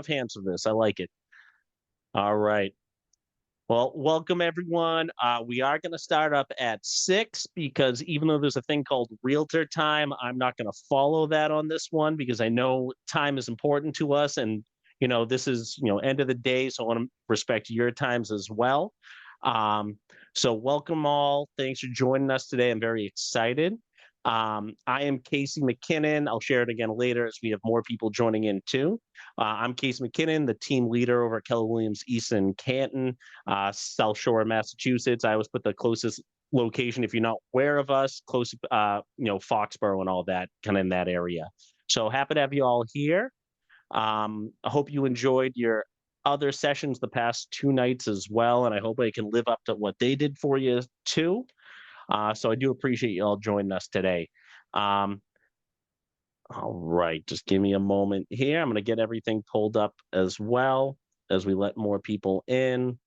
hands for this. I like it. All right. Well, welcome everyone. We are going to start up at 6 because even though there's a thing called realtor time, I'm not going to follow that on this one because I know time is important to us. And, this is, end of the day. So I want to respect your times as well. Um, so welcome all. Thanks for joining us today. I'm very excited. I am Casey McKinnon. I'll share it again later as we have more people joining in too. I'm Casey McKinnon, the team leader over at Keller Williams Easton Canton, South Shore, Massachusetts. I always put the closest location, if you're not aware of us, close, Foxborough and all that, kind of in that area. So happy to have you all here. I hope you enjoyed your other sessions the past 2 nights as well, and I hope I can live up to what they did for you too. So I do appreciate you all joining us today. Um, all right, just give me a moment here. I'm going to get everything pulled up as well as we let more people in.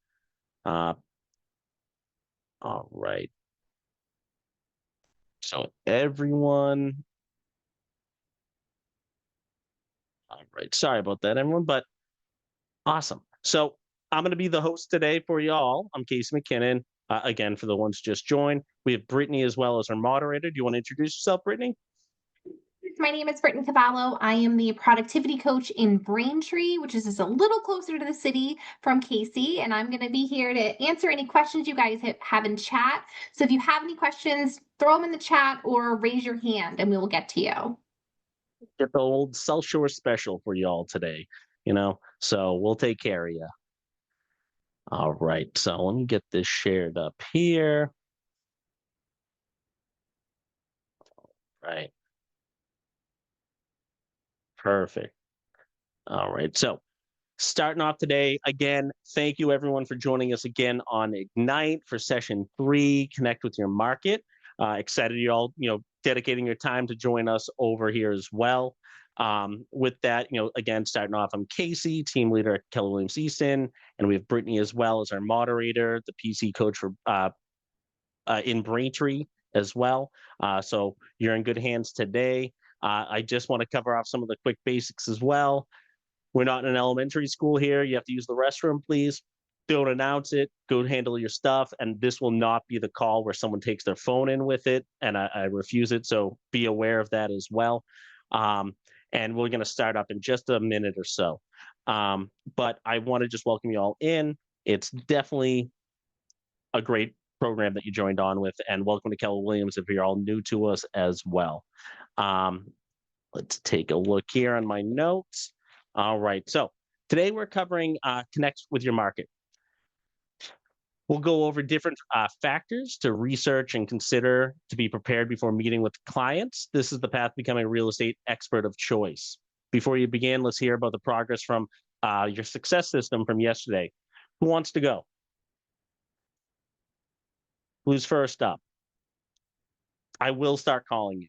Uh, all right. So everyone, all right. Sorry about that, everyone, but awesome. So I'm going to be the host today for y'all. I'm Casey McKinnon. Again, for the ones just joined, we have Brittany as well as our moderator. Do you want to introduce yourself, Brittany? My name is Brittany Cavallo. I am the productivity coach in Braintree, which is just a little closer to the city from Casey. And I'm going to be here to answer any questions you guys have in chat. So if you have any questions, throw them in the chat or raise your hand and we will get to you. Get the old South Shore special for y'all today, so we'll take care of you. All right, so let me get this shared up here. Right. Perfect. All right. So starting off today, again, thank you everyone for joining us again on Ignite for session 3, Connect with Your Market. Excited you all, dedicating your time to join us over here as well. With that, again, starting off, I'm Casey, team leader at Keller Williams Easton, and we have Brittany as well as our moderator, the PC coach for in Braintree as well. So you're in good hands today. I just want to cover off some of the quick basics as well. We're not in an elementary school here. You have to use the restroom, please. Don't announce it. Go handle your stuff. And this will not be the call where someone takes their phone in with it, and I refuse it. So be aware of that as well. And we're going to start up in just a minute or so. But I want to just welcome you all in. It's definitely a great program that you joined on with, and welcome to Keller Williams if you're all new to us as well. Um, let's take a look here on my notes. All right, so today we're covering connect with your market. We'll go over different factors to research and consider to be prepared before meeting with clients. This is the path to becoming a real estate expert of choice. Before you begin, let's hear about the progress from your success system from yesterday. Who wants to go? Who's first up? I will start calling you.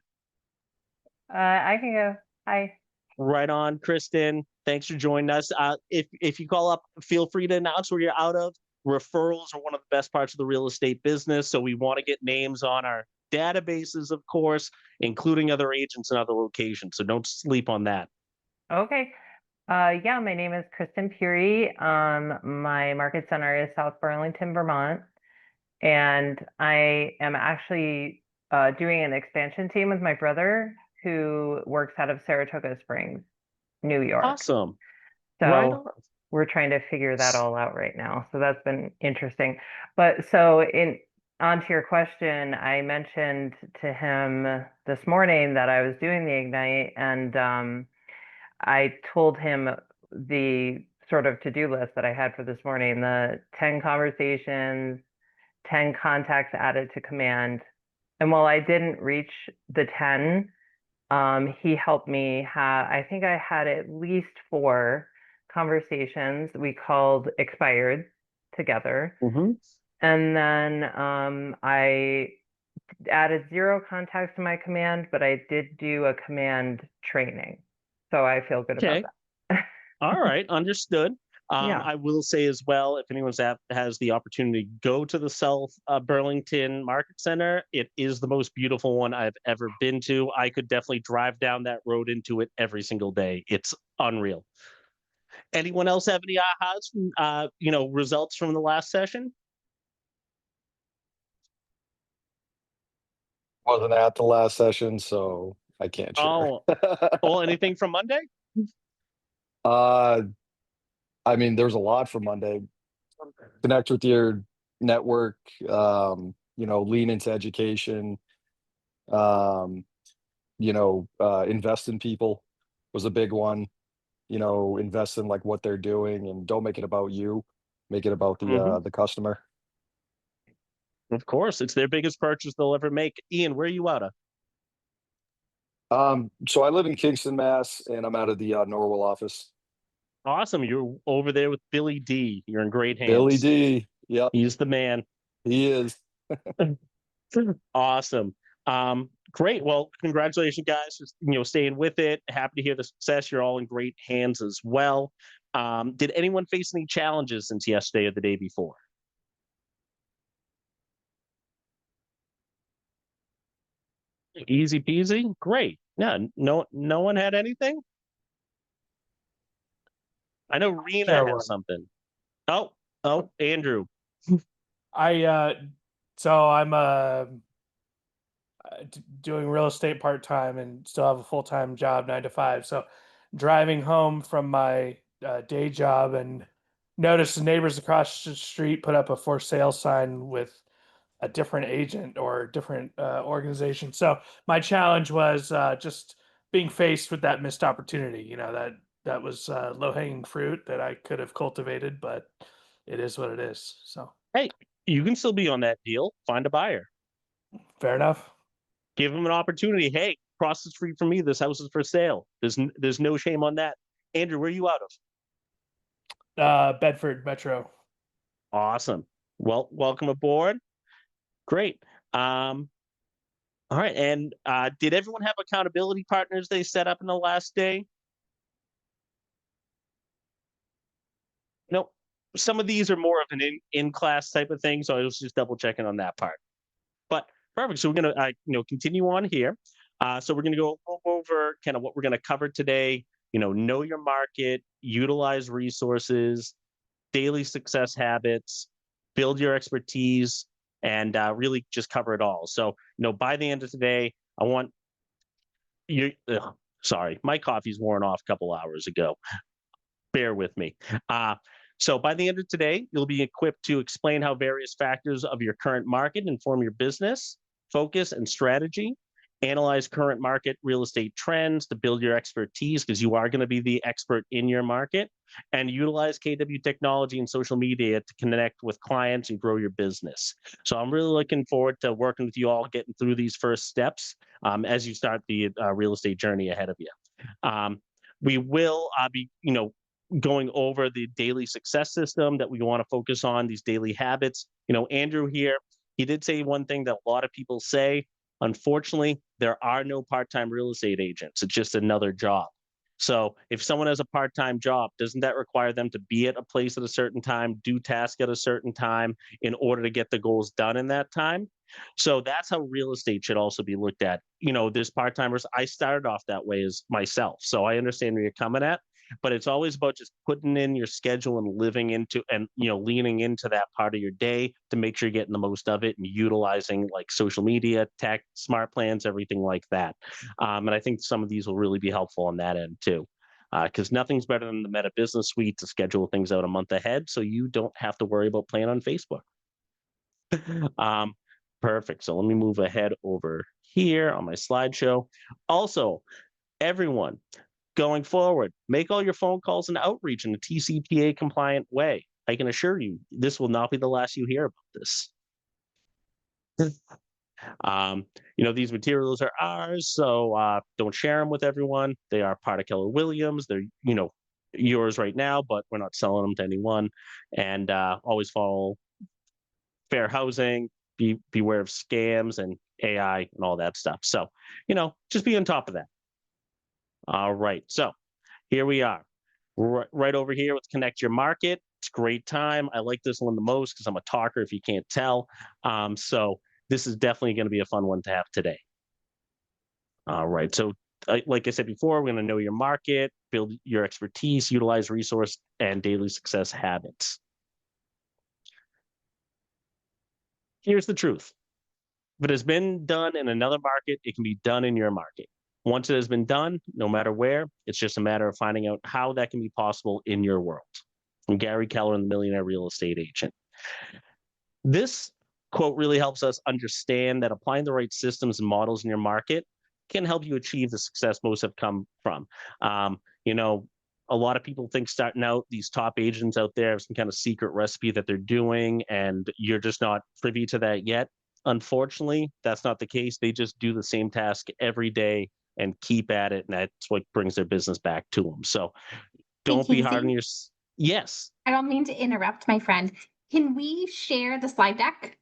I can go. Hi. Right on, Kristen. Thanks for joining us. If you call up, feel free to announce where you're out of. Referrals are one of the best parts of the real estate business, so we want to get names on our databases, of course, including other agents and other locations. So don't sleep on that. Okay. Yeah, my name is Kristen Peary. My market center is South Burlington, Vermont, and I am actually doing an expansion team with my brother who works out of Saratoga Springs, New York. Awesome. So Right on. we're trying to figure that all out right now. So that's been interesting. But so onto your question, I mentioned to him this morning that I was doing the Ignite, and I told him the sort of to-do list that I had for this morning, the 10 conversations, 10 contacts added to command. And while I didn't reach the 10, he helped me have, I think I had at least 4 conversations we called expired together. Mm-hmm. And then I added 0 contacts to my command, but I did do a command training. So I feel good about that. All right, understood. Yeah. I will say as well, if anyone's has the opportunity to go to the South Burlington Market Center, it is the most beautiful one I've ever been to. I could definitely drive down that road into it every single day. It's unreal. Anyone else have any ahas from, results from the last session? Wasn't at the last session, so I can't share. Oh, anything from Monday? Uh, I mean, there's a lot for Monday. Connect with your network, lean into education, um, invest in people was a big one. Invest in like what they're doing and don't make it about you. Make it about Mhm. the customer. Of course, it's their biggest purchase they'll ever make. Ian, where are you out of? So I live in Kingston, Mass, and I'm out of the Norwell office. Awesome. You're over there with Billy D. You're in great Billy hands. D. Yep, He's the man. he is. Awesome. Great. Well, congratulations, guys. Just, staying with it. Happy to hear the success. You're all in great hands as well. Did anyone face any challenges since yesterday or the day before? Easy peasy. Great. Yeah. No one had anything. I know Rena Sure, has one. something. Oh, Andrew. I so I'm doing real estate part time and still have a full time job, 9 to 5. So driving home from my day job and noticed the neighbors across the street put up a for sale sign with a different agent or different organization. So my challenge was just being faced with that missed opportunity. That was low hanging fruit that I could have cultivated, but it is what it is. So Hey, you can still be on that deal. Find a buyer. fair enough. Give them an opportunity. Hey, cross the street from me. This house is for sale. There's no shame on that. Andrew, where are you out of? Bedford Metro. Awesome. Well, welcome aboard. Great. All right. And did everyone have accountability partners they set up in the last day? No. Some of these are more of an in-class type of thing, so I was just double checking on that part. But perfect. So we're gonna continue on here. So we're gonna go over kind of what we're gonna cover today. Know your market, utilize resources, daily success habits, build your expertise, and really just cover it all. So by the end of today, I want you. Sorry, my coffee's worn off a couple hours ago. Bear with me. So by the end of today, you'll be equipped to explain how various factors of your current market inform your business, focus, and strategy. Analyze current market real estate trends to build your expertise because you are going to be the expert in your market, and utilize KW technology and social media to connect with clients and grow your business. So I'm really looking forward to working with you all, getting through these first steps as you start the real estate journey ahead of you. We will be, going over the daily success system that we want to focus on, these daily habits. Andrew here, he did say one thing that a lot of people say. Unfortunately, there are no part-time real estate agents. It's just another job. So if someone has a part-time job, doesn't that require them to be at a place at a certain time, do tasks at a certain time in order to get the goals done in that time? So that's how real estate should also be looked at. There's part-timers. I started off that way as myself. So I understand where you're coming at, but it's always about just putting in your schedule and living into and leaning into that part of your day to make sure you're getting the most of it and utilizing like social media, tech, smart plans, everything like that. And I think some of these will really be helpful on that end too. Because nothing's better than the Meta Business Suite to schedule things out a month ahead so you don't have to worry about playing on Facebook. Perfect. So let me move ahead over here on my slideshow. Also, everyone, going forward, make all your phone calls and outreach in a TCPA compliant way. I can assure you, this will not be the last you hear about this. These materials are ours, so don't share them with everyone. They are part of Keller Williams. They're, yours right now, but we're not selling them to anyone. And always follow fair housing, beware of scams and AI and all that stuff. So, just be on top of that. All right. So here we are. Right over here, let's connect your market. It's a great time. I like this one the most because I'm a talker, if you can't tell. So this is definitely going to be a fun one to have today. All right. So like I said before, we're going to know your market, build your expertise, utilize resource and daily success habits. Here's the truth. If it has been done in another market, it can be done in your market. Once it has been done, no matter where, it's just a matter of finding out how that can be possible in your world. From Gary Keller and the Millionaire Real Estate Agent. This quote really helps us understand that applying the right systems and models in your market can help you achieve the success most have come from. You know, a lot of people think starting out, these top agents out there have some kind of secret recipe that they're doing, and you're just not privy to that yet. Unfortunately, that's not the case. They just do the same task every day and keep at it, and that's what brings their business back to them. So don't be hard on Casey, your. Yes. I don't mean to interrupt, my friend. Can we share the slide deck?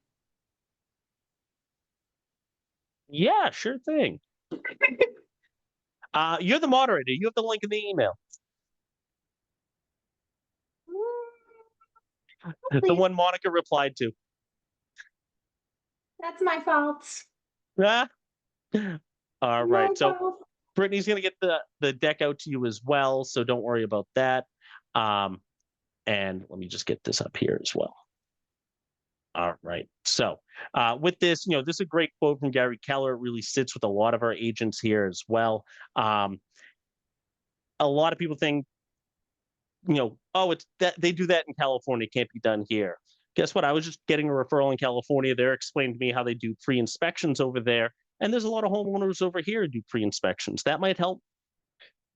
Yeah, sure thing. You're the moderator. You have the link in the email. The Please, one Monica replied to. that's my fault. Ah. All right. My So fault. Brittany's gonna get the deck out to you as well, so don't worry about that. And let me just get this up here as well. All right. So with this, this is a great quote from Gary Keller. It really sits with a lot of our agents here as well. A lot of people think, oh, it's that they do that in California, it can't be done here. Guess what? I was just getting a referral in California. They're explaining to me how they do pre-inspections over there. And there's a lot of homeowners over here who do pre-inspections. That might help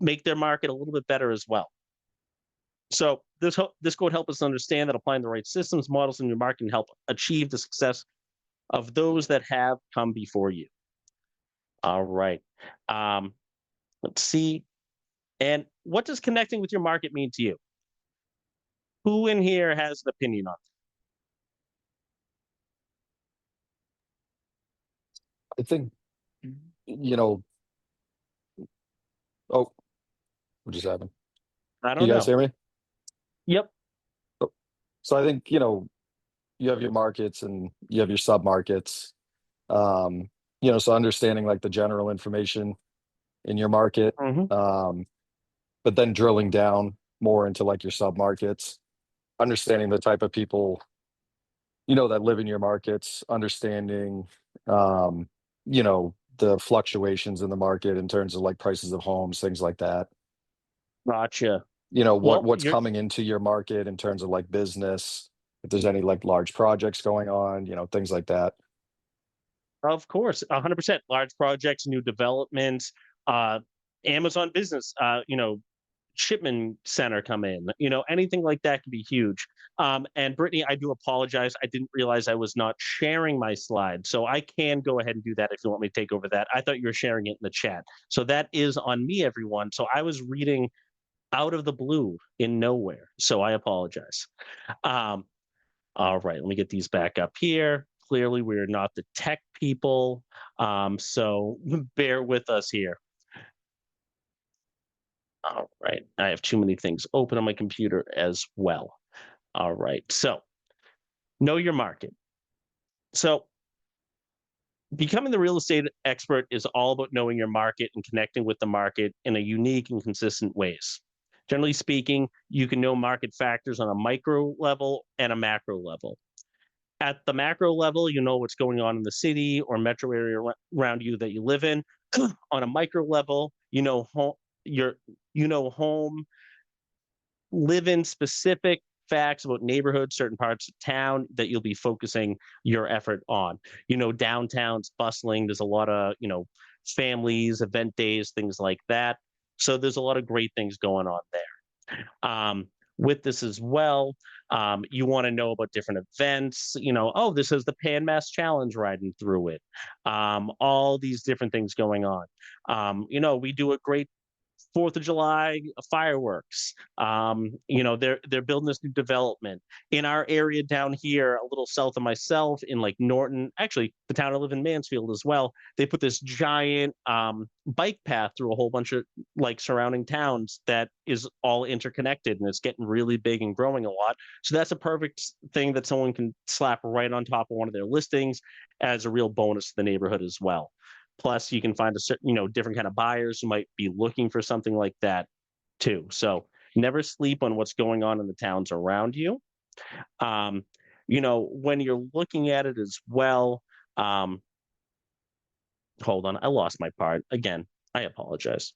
make their market a little bit better as well. So this quote helps us understand that applying the right systems, models in your market can help achieve the success of those that have come before you. All right. Let's see. And what does connecting with your market mean to you? Who in here has an opinion on I think, you know, oh, what just happened? it? I You don't guys know. hear me? Yep. So I think, you have your markets and you have your sub markets. So understanding like the general information in your market, Mhm. but then drilling down more into like your sub markets, understanding the type of people, that live in your markets, understanding, the fluctuations in the market in terms of like prices of homes, things like that. Gotcha. What Well, what's you're coming into your market in terms of like business, if there's any like large projects going on, things like that. of course 100% large projects, new developments, uh, Amazon Business, shipment center come in, anything like that can be huge. And Brittany, I do apologize. I didn't realize I was not sharing my slide. So I can go ahead and do that if you want me to take over that. I thought you were sharing it in the chat. So that is on me, everyone. So I was reading out of the blue in nowhere. So I apologize. Um, all right, let me get these back up here. Clearly, we're not the tech people. So bear with us here. All right. I have too many things open on my computer as well. All right. So know your market. So becoming the real estate expert is all about knowing your market and connecting with the market in a unique and consistent ways. Generally speaking, you can know market factors on a micro level and a macro level. At the macro level, you know what's going on in the city or metro area around you that you live in. On a micro level, home, live in specific facts about neighborhoods, certain parts of town that you'll be focusing your effort on. Downtown's bustling. There's a lot of, families, event days, things like that. So there's a lot of great things going on there. With this as well, you want to know about different events. Oh, this is the Pan Mass Challenge riding through it. All these different things going on. We do a great 4th of July fireworks. They're building this new development in our area down here, a little south of myself, in like Norton. Actually, the town I live in, Mansfield, as well. They put this giant bike path through a whole bunch of like surrounding towns that is all interconnected, and it's getting really big and growing a lot. So that's a perfect thing that someone can slap right on top of one of their listings as a real bonus to the neighborhood as well. Plus, you can find a certain, different kind of buyers who might be looking for something like that too. So never sleep on what's going on in the towns around you. Um, when you're looking at it as well, um, hold on, I lost my part again. I apologize.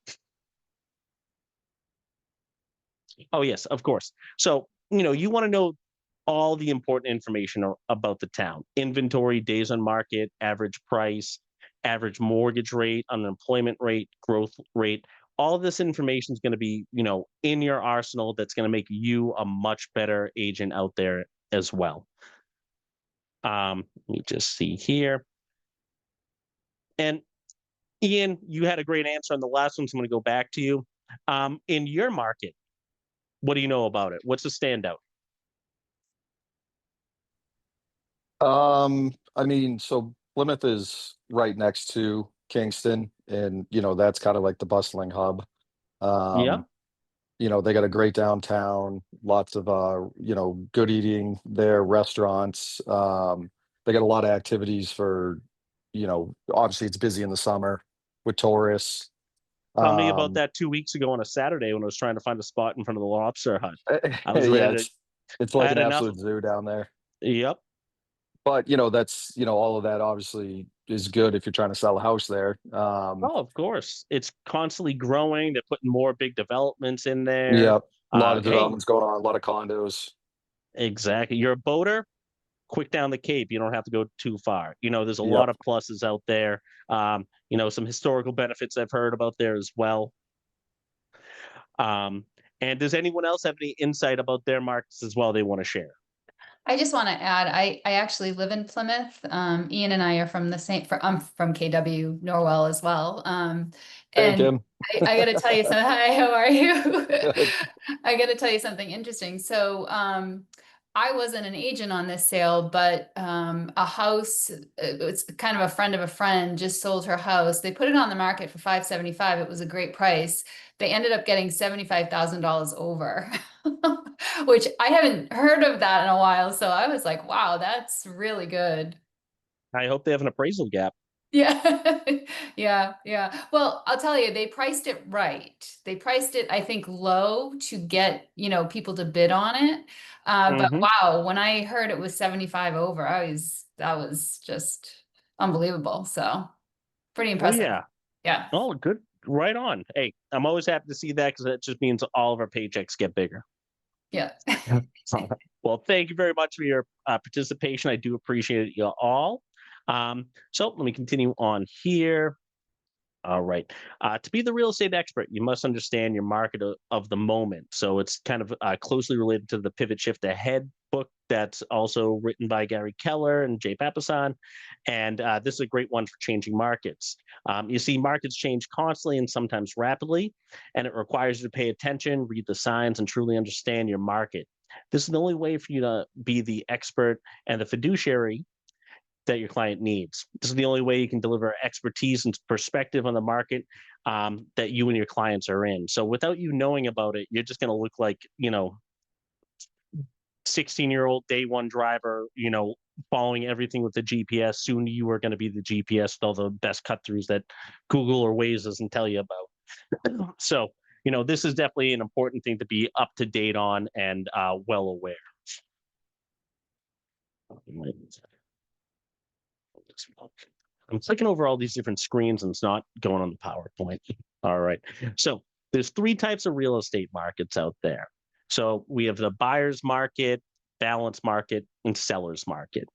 Oh, yes, of course. So, you want to know all the important information about the town: inventory, days on market, average price, average mortgage rate, unemployment rate, growth rate. All of this information is going to be, in your arsenal that's going to make you a much better agent out there as well. Let me just see here. And Ian, you had a great answer on the last one, so I'm going to go back to you. In your market, what do you know about it? What's the standout? I mean, so Plymouth is right next to Kingston, and that's kind of like the bustling hub. Yeah. Um, they got a great downtown, lots of good eating there, restaurants. They got a lot of activities for, obviously it's busy in the summer with tourists. Tell me about Um, that 2 weeks ago on a Saturday when I was trying to find a spot in front of the lobster hut. I was yeah, ready to. it's I like had an enough absolute of. zoo down there. Yep. But that's all of that obviously is good if you're trying to sell a house there. Oh, of course. It's constantly growing. They're putting more big developments in there. Yeah, a lot of Hey, developments going on, a lot of condos. exactly. You're a boater, quick down the Cape. You don't have to go too far. There's a lot Yep. of pluses out there. Some historical benefits I've heard about there as well. Um, and does anyone else have any insight about their markets as well they want to share? I just want to add, I actually live in Plymouth. Ian and I are from the same, I'm from KW Norwell as well. Hey, And Kim. I got to tell you something. Hi, how are you? Good. I got to tell you something interesting. So, I wasn't an agent on this sale, but a house, it's kind of a friend of a friend just sold her house. They put it on the market for $575. It was a great price. They ended up getting $75,000 over, which I haven't heard of that in a while. So I was like, wow, that's really good. I hope they have an appraisal gap. Yeah. Yeah. Well, I'll tell you, they priced it right. They priced it, I think, low to get, people to bid on it. But Mm-hmm. wow, when I heard it was 75 over, that was just unbelievable. So pretty Well, impressive. yeah. Yeah. Oh, good. Right on. Hey, I'm always happy to see that because that just means all of our paychecks get bigger. Yeah. Well, thank you very much for your participation. I do appreciate you all. So let me continue on here. All right. To be the real estate expert, you must understand your market of the moment. So it's kind of closely related to the Pivot Shift Ahead book that's also written by Gary Keller and Jay Papasan. And this is a great one for changing markets. You see, markets change constantly and sometimes rapidly, and it requires you to pay attention, read the signs, and truly understand your market. This is the only way for you to be the expert and the fiduciary that your client needs. This is the only way you can deliver expertise and perspective on the market that you and your clients are in. So without you knowing about it, you're just going to look like, 16-year-old day one driver, following everything with the GPS. Soon you are going to be the GPS with all the best cut throughs that Google or Waze doesn't tell you about. So, this is definitely an important thing to be up to date on and well aware. I'm clicking over all these different screens and it's not going on the PowerPoint. All right. So there's three types of real estate markets out there. So we have the buyer's market, balance market, and seller's market.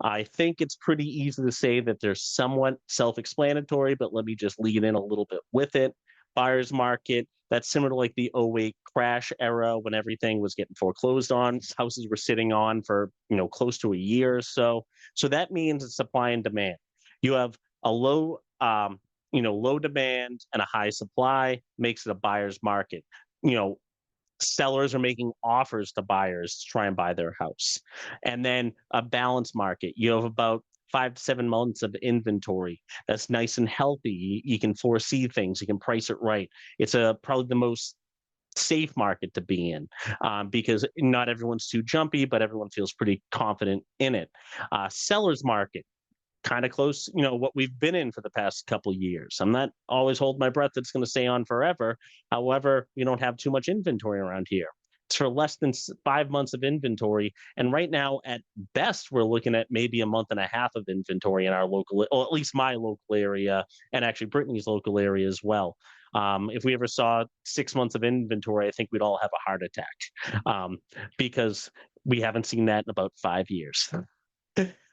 I think it's pretty easy to say that they're somewhat self-explanatory, but let me just lead in a little bit with it. Buyer's market, that's similar to like the 08 crash era when everything was getting foreclosed on. Houses were sitting on for, close to a year or so. So that means it's supply and demand. You have a low demand and a high supply makes it a buyer's market. Sellers are making offers to buyers to try and buy their house. And then a balanced market, you have about 5 to 7 months of inventory that's nice and healthy. You can foresee things, you can price it right. It's probably the most safe market to be in because not everyone's too jumpy, but everyone feels pretty confident in it. Seller's market, kind of close, what we've been in for the past couple years. I'm not always holding my breath that it's going to stay on forever. However, we don't have too much inventory around here. It's for less than 5 months of inventory. And right now, at best, we're looking at maybe a month and a half of inventory in our local, or at least my local area, and actually Brittany's local area as well. If we ever saw 6 months of inventory, I think we'd all have a heart attack, because we haven't seen that in about 5 years.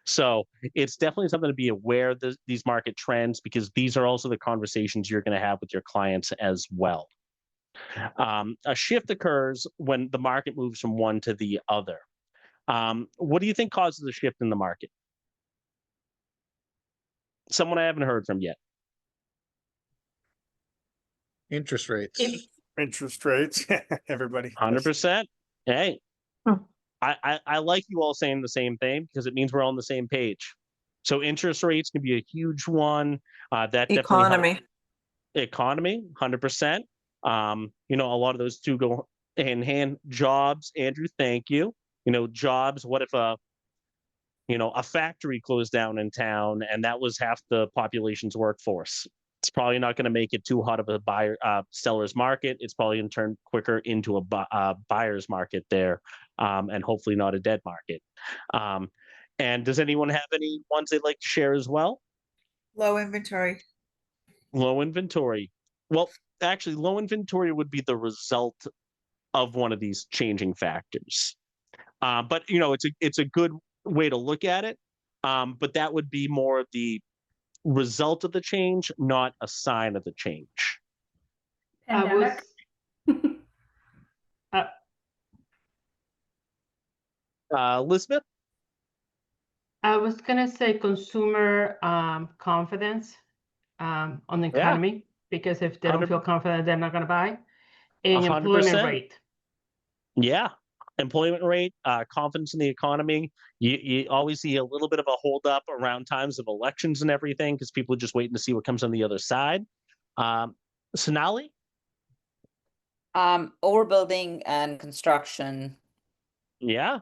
So it's definitely something to be aware of these market trends, because these are also the conversations you're going to have with your clients as well. A shift occurs when the market moves from one to the other. What do you think causes a shift in the market? Someone I haven't heard from yet. Interest rates. Interest rates. Everybody. 100%. Hey, Hmm. I like you all saying the same thing, because it means we're on the same page. So interest rates can be a huge one. That definitely helps. Economy, 100%. A lot of those two go hand in hand. Jobs, Andrew, thank you. Jobs. What if a factory closed down in town and that was half the population's workforce? It's probably not going to make it too hot of a seller's market. It's probably going to turn quicker into a buyer's market there, and hopefully not a dead market. And does anyone have any ones they'd like to share as well? Low inventory. Low inventory. Well, actually, low inventory would be the result of one of these changing factors. But it's a good way to look at it. But that would be more of the result of the change, not a sign of the change. Pandemic. Elizabeth? I was gonna say consumer confidence on the economy, because if they don't feel confident, they're not gonna buy. And 100%. employment rate. Yeah. Employment rate, confidence in the economy. You always see a little bit of a hold up around times of elections and everything, because people are just waiting to see what comes on the other side. Sonali? Overbuilding and construction. Yeah.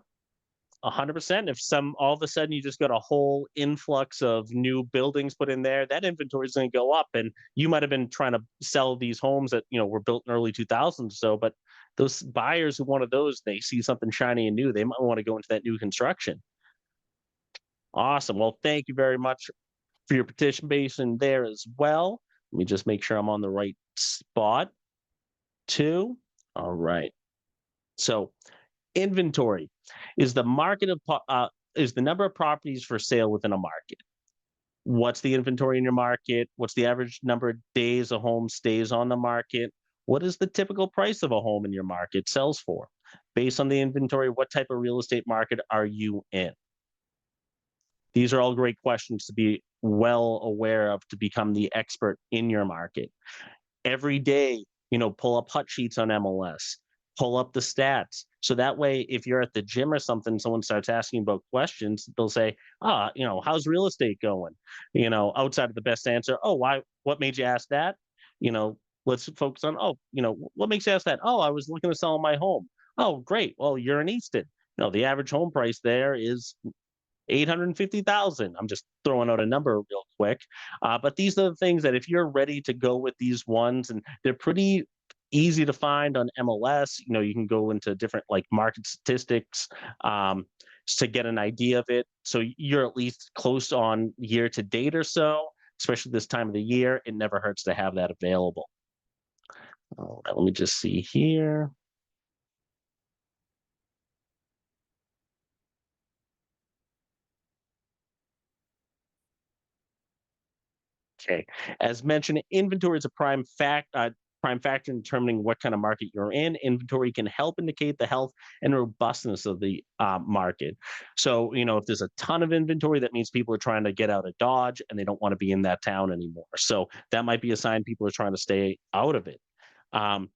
100%. If all of a sudden you just got a whole influx of new buildings put in there, that inventory is going to go up. And you might have been trying to sell these homes that were built in early 2000s or so, but those buyers who wanted those, they see something shiny and new, they might want to go into that new construction. Awesome. Well, thank you very much for your participation there as well. Let me just make sure I'm on the right spot too. All right. So inventory is the is the number of properties for sale within a market. What's the inventory in your market? What's the average number of days a home stays on the market? What is the typical price of a home in your market sells for? Based on the inventory, what type of real estate market are you in? These are all great questions to be well aware of to become the expert in your market. Every day, pull up hot sheets on MLS, pull up the stats. So that way, if you're at the gym or something, someone starts asking about questions, they'll say, how's real estate going? Outside of the best answer, what made you ask that? Let's focus on, what makes you ask that? I was looking to sell my home. Oh, great. Well, you're in Easton. The average home price there is $850,000. I'm just throwing out a number real quick. But these are the things that if you're ready to go with these ones, and they're pretty easy to find on MLS, you can go into different market statistics to get an idea of it. So you're at least close on year to date or so, especially this time of the year. It never hurts to have that available. Let me just see here. Okay, as mentioned, inventory is a prime factor in determining what kind of market you're in. Inventory can help indicate the health and robustness of the market. So, if there's a ton of inventory, that means people are trying to get out of Dodge and they don't want to be in that town anymore. So that might be a sign people are trying to stay out of it. On,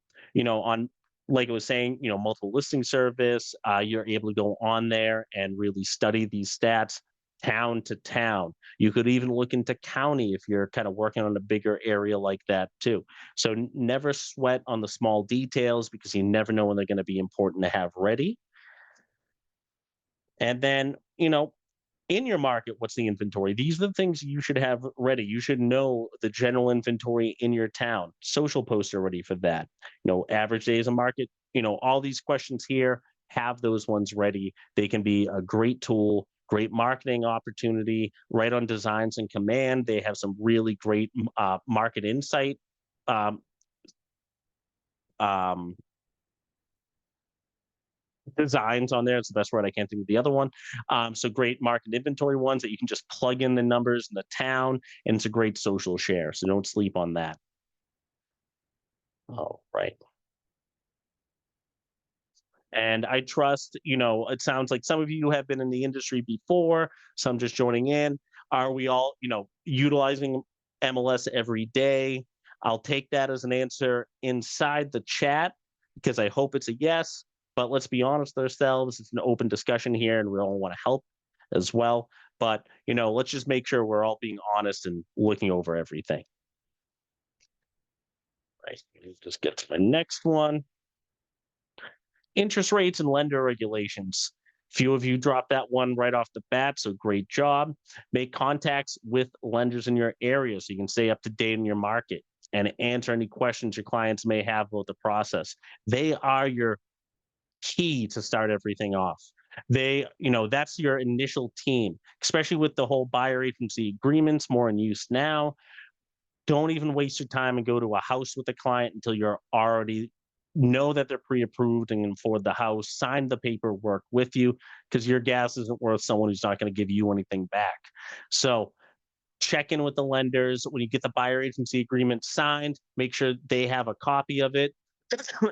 like I was saying, multiple listing service, you're able to go on there and really study these stats town to town. You could even look into county if you're kind of working on a bigger area like that too. So never sweat on the small details, because you never know when they're going to be important to have ready. And then, in your market, what's the inventory? These are the things you should have ready. You should know the general inventory in your town. Social posts are ready for that. Average days of market, all these questions here, have those ones ready. They can be a great tool, great marketing opportunity, right on Designs and Command. They have some really great market insight designs on there. It's the best word. I can't think of the other one. So great market inventory ones that you can just plug in the numbers in the town, and it's a great social share. So don't sleep on that. All right. And I trust, it sounds like some of you have been in the industry before, some just joining in. Are we all, utilizing MLS every day? I'll take that as an answer inside the chat because I hope it's a yes. But let's be honest with ourselves. It's an open discussion here, and we all want to help as well. But, let's just make sure we're all being honest and looking over everything. Right. Let's just get to my next one. Interest rates and lender regulations. Few of you dropped that one right off the bat, so great job. Make contacts with lenders in your area so you can stay up to date in your market and answer any questions your clients may have about the process. They are your key to start everything off. That's your initial team, especially with the whole buyer agency agreements more in use now. Don't even waste your time and go to a house with a client until you're already know that they're pre-approved and can afford the house, sign the paperwork with you, because your gas isn't worth someone who's not going to give you anything back. So check in with the lenders. When you get the buyer agency agreement signed, make sure they have a copy of it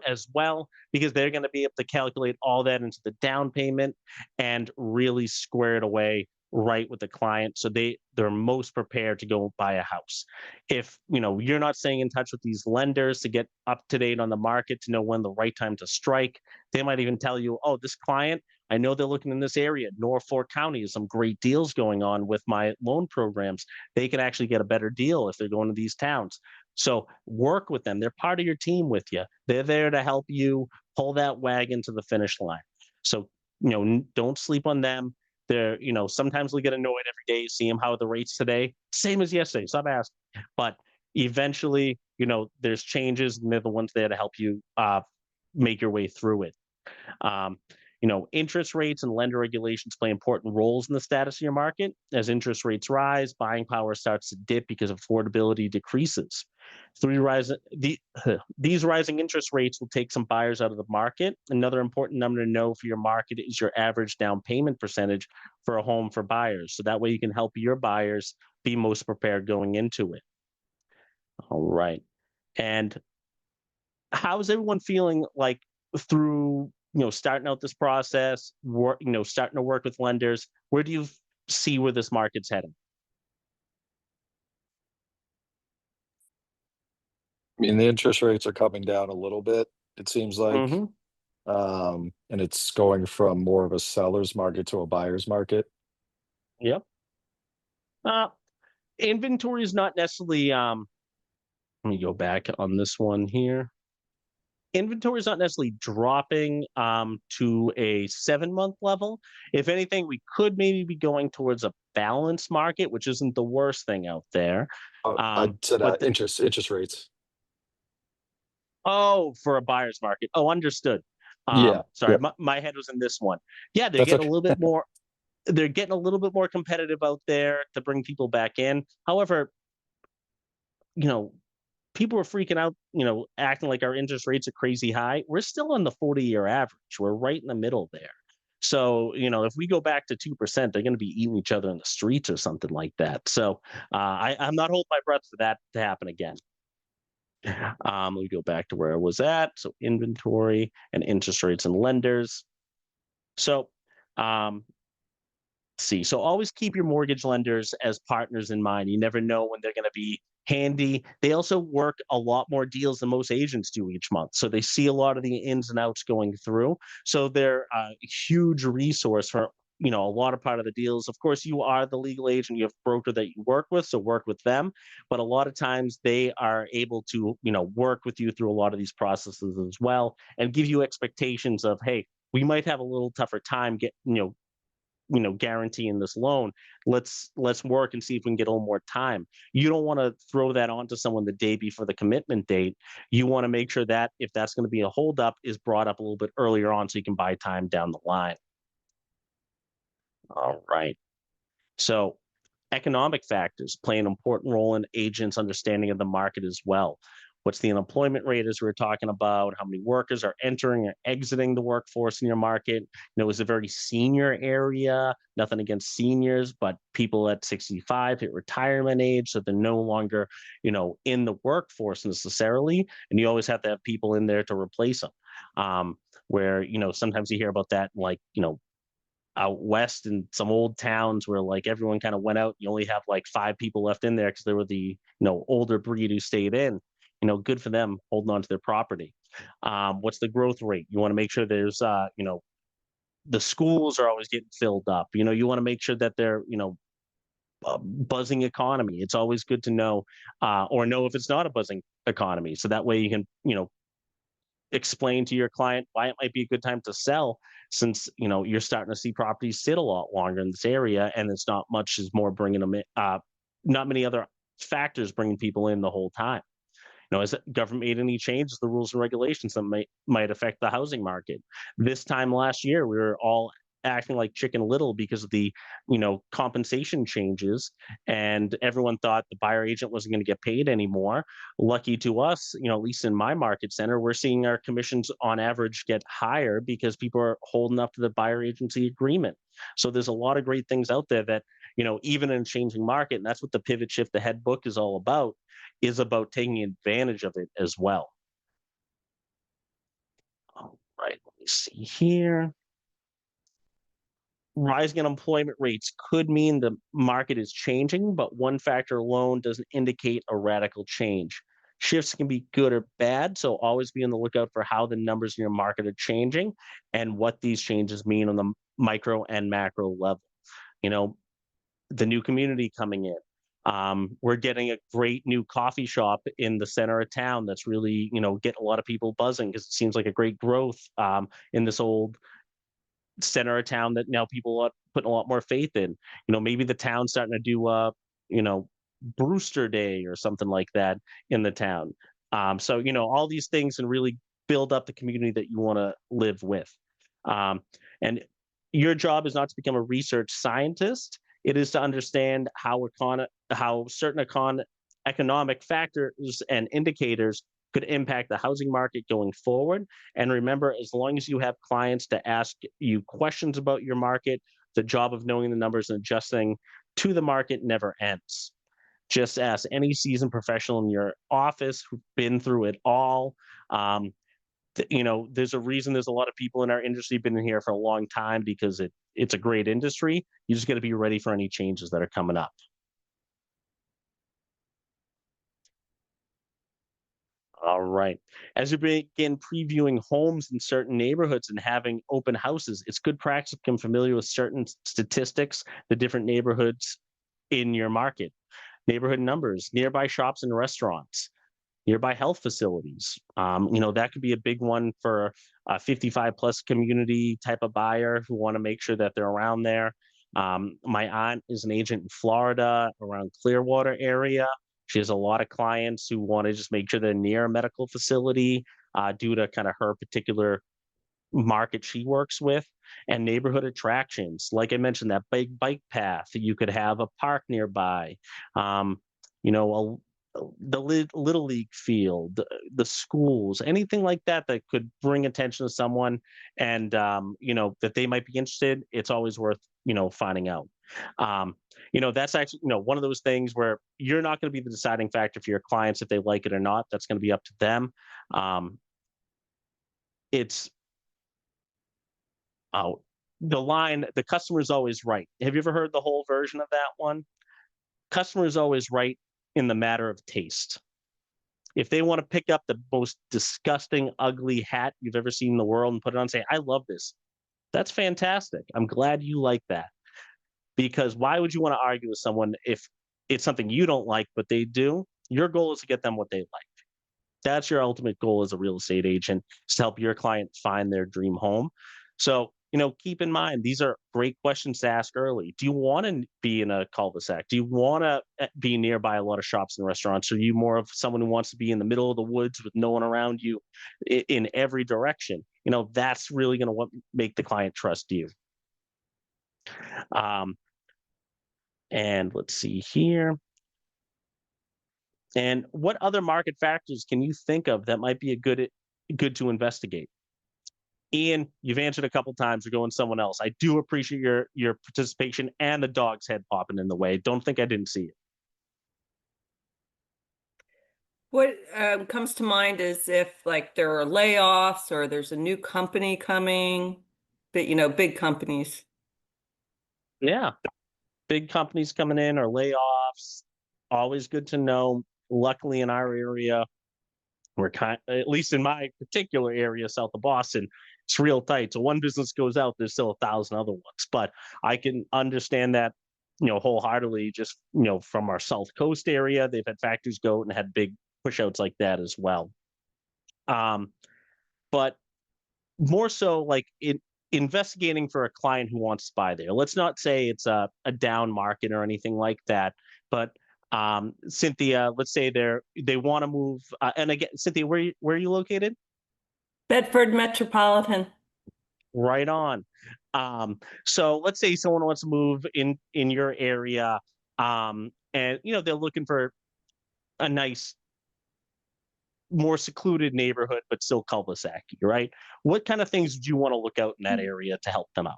as well, because they're going to be able to calculate all that into the down payment and really square it away right with the client, so they're most prepared to go buy a house. If you're not staying in touch with these lenders to get up to date on the market, to know when the right time to strike, they might even tell you, oh, this client, I know they're looking in this area, Norfolk County has some great deals going on with my loan programs. They can actually get a better deal if they're going to these towns. So work with them. They're part of your team with you. They're there to help you pull that wagon to the finish line. So don't sleep on them. They're, sometimes we get annoyed every day, see them, how are the rates today? Same as yesterday, stop asking. But eventually, there's changes, and they're the ones there to help you make your way through it. Interest rates and lender regulations play important roles in the status of your market. As interest rates rise, buying power starts to dip because affordability decreases. These rising interest rates will take some buyers out of the market. Another important number to know for your market is your average down payment percentage for a home for buyers. So that way you can help your buyers be most prepared going into it. All right. And how's everyone feeling like through starting out this process, starting to work with lenders? Where do you see where this market's heading? I mean, the interest rates are coming down a little bit, it seems like. Mm-hmm. And it's going from more of a seller's market to a buyer's market. Yep. Inventory is not necessarily, let me go back on this one here. Inventory is not necessarily dropping to a 7-month level. If anything, we could maybe be going towards a balanced market, which isn't the worst thing out there. I said but interest rates. Oh, for a buyer's market. Oh, understood. Yeah. Sorry, Yeah. my head was in this one. Yeah, they're That's getting okay. a little bit more. They're getting a little bit more competitive out there to bring people back in. However, people are freaking out, acting like our interest rates are crazy high. We're still on the 40-year average. We're right in the middle there. So, if we go back to 2%, they're going to be eating each other in the streets or something like that. So I'm not holding my breath for that to happen again. Let me go back to where I was at. So inventory and interest rates and lenders. So see, so always keep your mortgage lenders as partners in mind. You never know when they're going to be handy. They also work a lot more deals than most agents do each month. So they see a lot of the ins and outs going through. So they're a huge resource for a lot of part of the deals. Of course, you are the legal agent, you have a broker that you work with, so work with them. But a lot of times they are able to, work with you through a lot of these processes as well, and give you expectations of, hey, we might have a little tougher time guaranteeing this loan. Let's work and see if we can get a little more time. You don't want to throw that onto someone the day before the commitment date. You want to make sure that if that's going to be a holdup, is brought up a little bit earlier on so you can buy time down the line. All right. So economic factors play an important role in agents' understanding of the market as well. What's the unemployment rate, as we were talking about? How many workers are entering or exiting the workforce in your market? Is a very senior area. Nothing against seniors, but people at 65 hit retirement age, so they're no longer, in the workforce necessarily. And you always have to have people in there to replace them. Where sometimes you hear about that, like out west in some old towns where like everyone kind of went out. You only have like 5 people left in there because they were the older breed who stayed in. Good for them holding on to their property. What's the growth rate? You want to make sure there's the schools are always getting filled up. You want to make sure that they're buzzing economy. It's always good to know or know if it's not a buzzing economy, so that way you can explain to your client why it might be a good time to sell, since you're starting to see properties sit a lot longer in this area, and it's not much is more bringing them in, not many other factors bringing people in the whole time. Has the government made any changes to the rules and regulations that might affect the housing market? This time last year, we were all acting like Chicken Little because of the compensation changes, and everyone thought the buyer agent wasn't going to get paid anymore. Lucky to us, at least in my market center, we're seeing our commissions on average get higher because people are holding up to the buyer agency agreement. So there's a lot of great things out there that even in a changing market, and that's what the Pivot Shift Ahead book is all about, is about taking advantage of it as well. All right, let me see here. Rising unemployment rates could mean the market is changing, but one factor alone doesn't indicate a radical change. Shifts can be good or bad, so always be on the lookout for how the numbers in your market are changing and what these changes mean on the micro and macro level. The new community coming in. We're getting a great new coffee shop in the center of town that's really, getting a lot of people buzzing because it seems like a great growth in this old center of town that now people are putting a lot more faith in. Maybe the town's starting to do Brewster Day or something like that in the town. So all these things can really build up the community that you want to live with. And your job is not to become a research scientist. It is to understand how certain economic factors and indicators could impact the housing market going forward. And remember, as long as you have clients to ask you questions about your market, the job of knowing the numbers and adjusting to the market never ends. Just ask any seasoned professional in your office who've been through it all. There's a reason there's a lot of people in our industry been in here for a long time, because it's a great industry. You just got to be ready for any changes that are coming up. All right. As you begin previewing homes in certain neighborhoods and having open houses, it's good practice to become familiar with certain statistics, the different neighborhoods in your market, neighborhood numbers, nearby shops and restaurants, nearby health facilities. That could be a big one for a 55 plus community type of buyer who want to make sure that they're around there. My aunt is an agent in Florida around Clearwater area. She has a lot of clients who want to just make sure they're near a medical facility due to kind of her particular market she works with. And neighborhood attractions. Like I mentioned, that big bike path, you could have a park nearby, the little league field, the schools, anything like that that could bring attention to someone and that they might be interested. It's always worth finding out. That's actually one of those things where you're not going to be the deciding factor for your clients if they like it or not. That's going to be up to them. It's the line, the customer is always right. Have you ever heard the whole version of that one? Customer is always right in the matter of taste. If they want to pick up the most disgusting, ugly hat you've ever seen in the world and put it on and say, I love this, that's fantastic. I'm glad you like that. Because why would you want to argue with someone if it's something you don't like, but they do? Your goal is to get them what they like. That's your ultimate goal as a real estate agent, is to help your client find their dream home. So keep in mind, these are great questions to ask early. Do you want to be in a cul-de-sac? Do you want to be nearby a lot of shops and restaurants? Or are you more of someone who wants to be in the middle of the woods with no one around you in every direction? That's really going to make the client trust you. And let's see here. And what other market factors can you think of that might be good to investigate? Ian, you've answered a couple times. We're going someone else. I do appreciate your participation and the dog's head popping in the way. Don't think I didn't see it. What comes to mind is if like there are layoffs or there's a new company coming, but big companies. Yeah. Big companies coming in or layoffs. Always good to know. Luckily in our area, we're at least in my particular area, south of Boston, it's real tight. So one business goes out, there's still 1,000 other ones. But I can understand that, wholeheartedly, just, from our South Coast area, they've had factories go and had big pushouts like that as well. But more so like investigating for a client who wants to buy there. Let's not say it's a down market or anything like that, but Cynthia, let's say they want to move. And again, Cynthia, where are you located? Bedford Metropolitan. Right on. So let's say someone wants to move in your area, and they're looking for a nice, more secluded neighborhood, but still cul-de-sac, right? What kind of things do you want to look out in that area to help them out?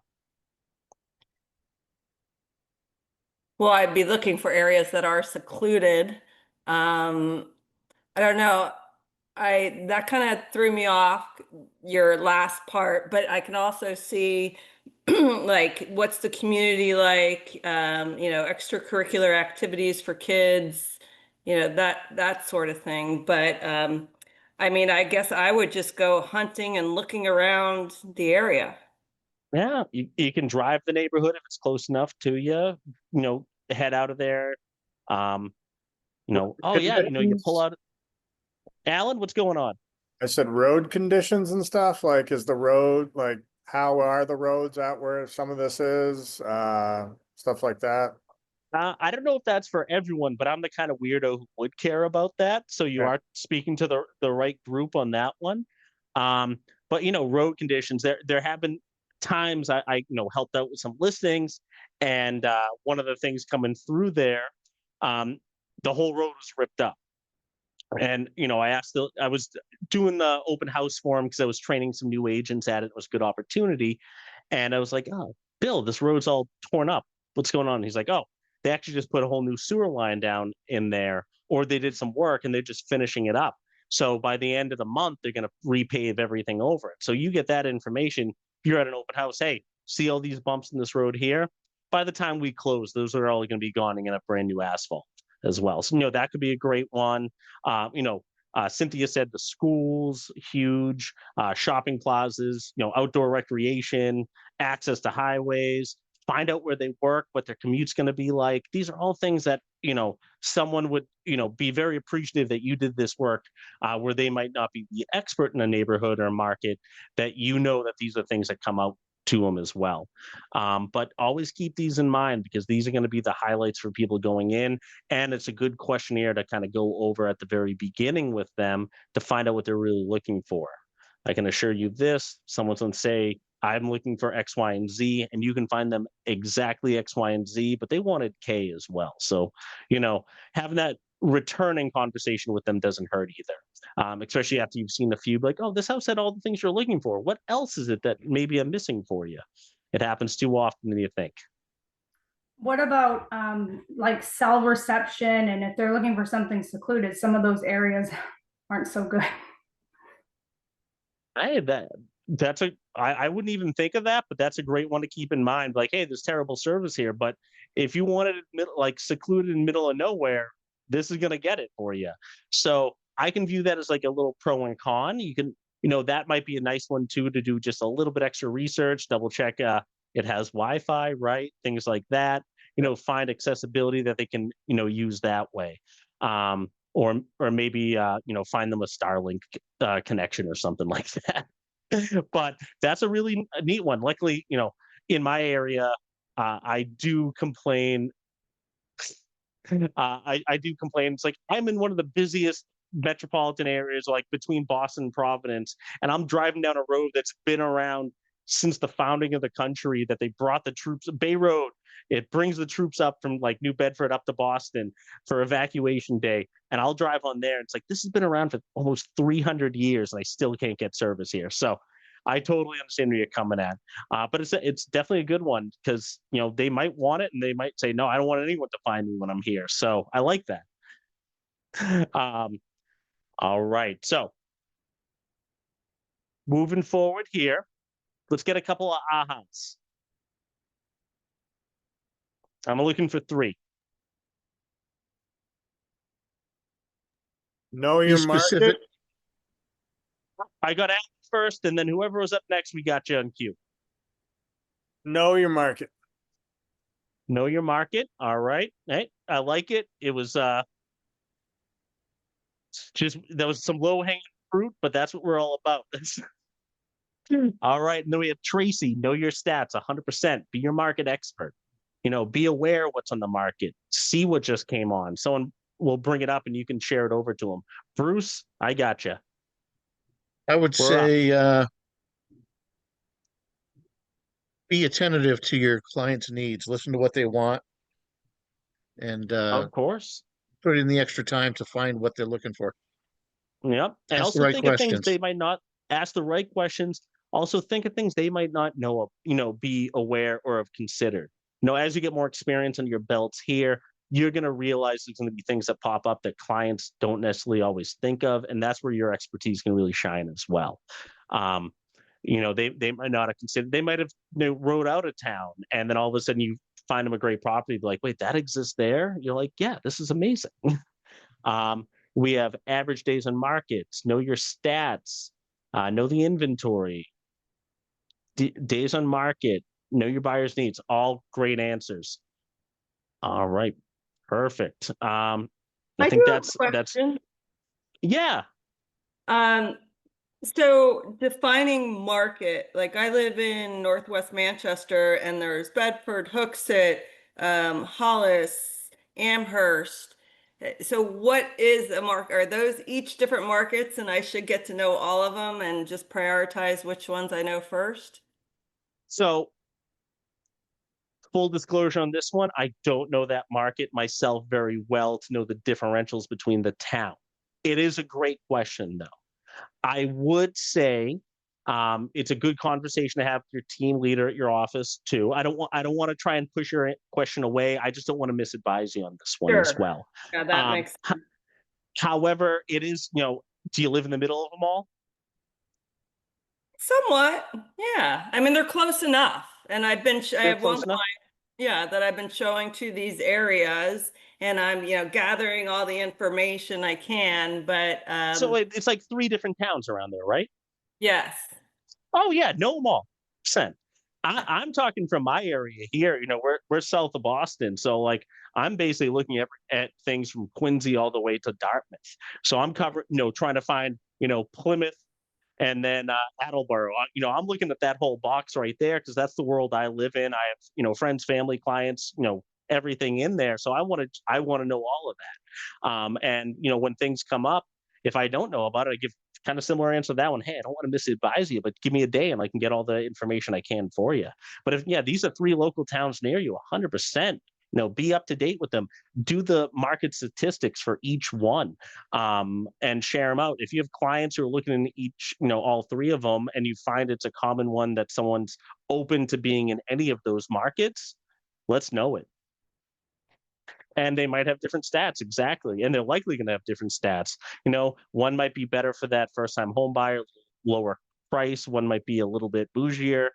Well, I'd be looking for areas that are secluded. I don't know. That kind of threw me off, your last part, but I can also see like what's the community like, extracurricular activities for kids, that sort of thing. But I guess I would just go hunting and looking around the area. Yeah, you can drive the neighborhood if it's close enough to you, head out of there. Oh yeah, you pull out. Alan, what's going on? I said road conditions and stuff. Like, is the road, like, how are the roads out where some of this is? Stuff like that. I don't know if that's for everyone, but I'm the kind of weirdo who would care about that. So you are speaking to the right group on that one. But road conditions, there have been times I helped out with some listings, and one of the things coming through there, the whole road was ripped up. And I was doing the open house for him because I was training some new agents at it. It was a good opportunity, and I was like, "Oh, Bill, this road's all torn up. What's going on?" He's like, "Oh, they actually just put a whole new sewer line down in there, or they did some work and they're just finishing it up. So by the end of the month, they're going to repave everything over it." So you get that information. If you're at an open house, hey, see all these bumps in this road here? By the time we close, those are all going to be gone and get brand new asphalt as well. So, that could be a great one. Cynthia said the schools, huge, shopping plazas, outdoor recreation, access to highways, find out where they work, what their commute's going to be like. These are all things that, someone would, be very appreciative that you did this work where they might not be the expert in a neighborhood or a market, that that these are things that come out to them as well. But always keep these in mind, because these are going to be the highlights for people going in. And it's a good questionnaire to kind of go over at the very beginning with them to find out what they're really looking for. I can assure you this, someone's going to say, I'm looking for X, Y, and Z, and you can find them exactly X, Y, and Z, but they wanted K as well. So, having that returning conversation with them doesn't hurt either. Especially after you've seen a few, like, oh, this house had all the things you're looking for. What else is it that maybe I'm missing for you? It happens too often than you think. What about like cell reception? And if they're looking for something secluded, some of those areas aren't so good. I wouldn't even think of that, but that's a great one to keep in mind. Like, hey, there's terrible service here, but if you wanted it like secluded in the middle of nowhere, this is going to get it for you. So I can view that as like a little pro and con. You can, that might be a nice one too, to do just a little bit extra research, double check it has Wi-Fi, right? Things like that, find accessibility that they can, use that way. Or maybe, find them a Starlink connection or something like that. But that's a really neat one. Luckily, in my area, I do complain. I do complain. It's like I'm in one of the busiest metropolitan areas, like between Boston and Providence, and I'm driving down a road that's been around since the founding of the country. That they brought the troops. Bay Road. It brings the troops up from like New Bedford up to Boston for evacuation day, and I'll drive on there. It's like this has been around for almost 300 years, and I still can't get service here. So I totally understand where you're coming at, but it's definitely a good one because they might want it and they might say no, I don't want anyone to find me when I'm here. So I like that. All right, so moving forward here, let's get a couple of ahas. I'm looking for 3. Know Be your specific. market. I got Adam first, and then whoever was up next, we got you on cue. Know your market. Know your market. All right. Hey, I like it. It was just there was some low hanging fruit, but that's what we're all about. All right. And then we have Tracy. Know your stats. 100%. Be your market expert. Be aware of what's on the market. See what just came on. Someone will bring it up, and you can share it over to them. Bruce, I got you. I would say be attentive to your client's needs. Listen to what they want, and Of course. put in the extra time to find what they're looking for. Yep. And Ask the also right think of things questions. they might not ask the right questions. Also think of things they might not know of, be aware or have considered. As you get more experience under your belts here, you're going to realize there's going to be things that pop up that clients don't necessarily always think of. And that's where your expertise can really shine as well. They might not have considered, they might have rode out of town, and then all of a sudden you find them a great property, be like, wait, that exists there? You're like, yeah, this is amazing. We have average days on markets, know your stats, know the inventory, days on market, know your buyer's needs, all great answers. All right, perfect. I think that's yeah. So defining market, like I live in Northwest Manchester, and there's Bedford, Hooksett, Hollis, Amherst. So what is a market? Are those each different markets, and I should get to know all of them and just prioritize which ones I know first? So full disclosure on this one, I don't know that market myself very well to know the differentials between the town. It is a great question, though. I would say it's a good conversation to have with your team leader at your office too. I don't want to try and push your question away. I just don't want to misadvise you on this one as well. Yeah, that makes sense. However, it is, do you live in the middle of them all? Somewhat, yeah. I mean, they're close enough, and I have one client, that I've been showing to these areas, and I'm, gathering all the information I can, but so it's like 3 different towns around there, right? Yes. Oh yeah, know them all. %. I'm talking from my area here. We're south of Boston, so like I'm basically looking at things from Quincy all the way to Dartmouth. So I'm covering, trying to find, Plymouth, and then Attleboro. I'm looking at that whole box right there because that's the world I live in. I have, friends, family, clients, everything in there. So I want to know all of that. And when things come up, if I don't know about it, I give kind of similar answer to that one. Hey, I don't want to misadvise you, but give me a day and I can get all the information I can for you. But these are 3 local towns near you, 100%. Be up to date with them. Do the market statistics for each one, and share them out. If you have clients who are looking in each, all 3 of them, and you find it's a common one that someone's open to being in any of those markets, let's know it. And they might have different stats, exactly. And they're likely going to have different stats. One might be better for that first-time home buyer, lower price. One might be a little bit bougier,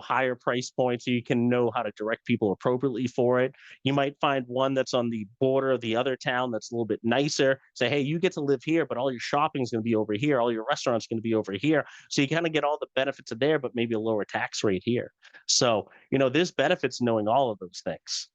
higher price point, so you can know how to direct people appropriately for it. You might find one that's on the border of the other town that's a little bit nicer. Say, hey, you get to live here, but all your shopping is going to be over here. All your restaurants are going to be over here. So you kind of get all the benefits of there, but maybe a lower tax rate here. So, there's benefits knowing all of those things.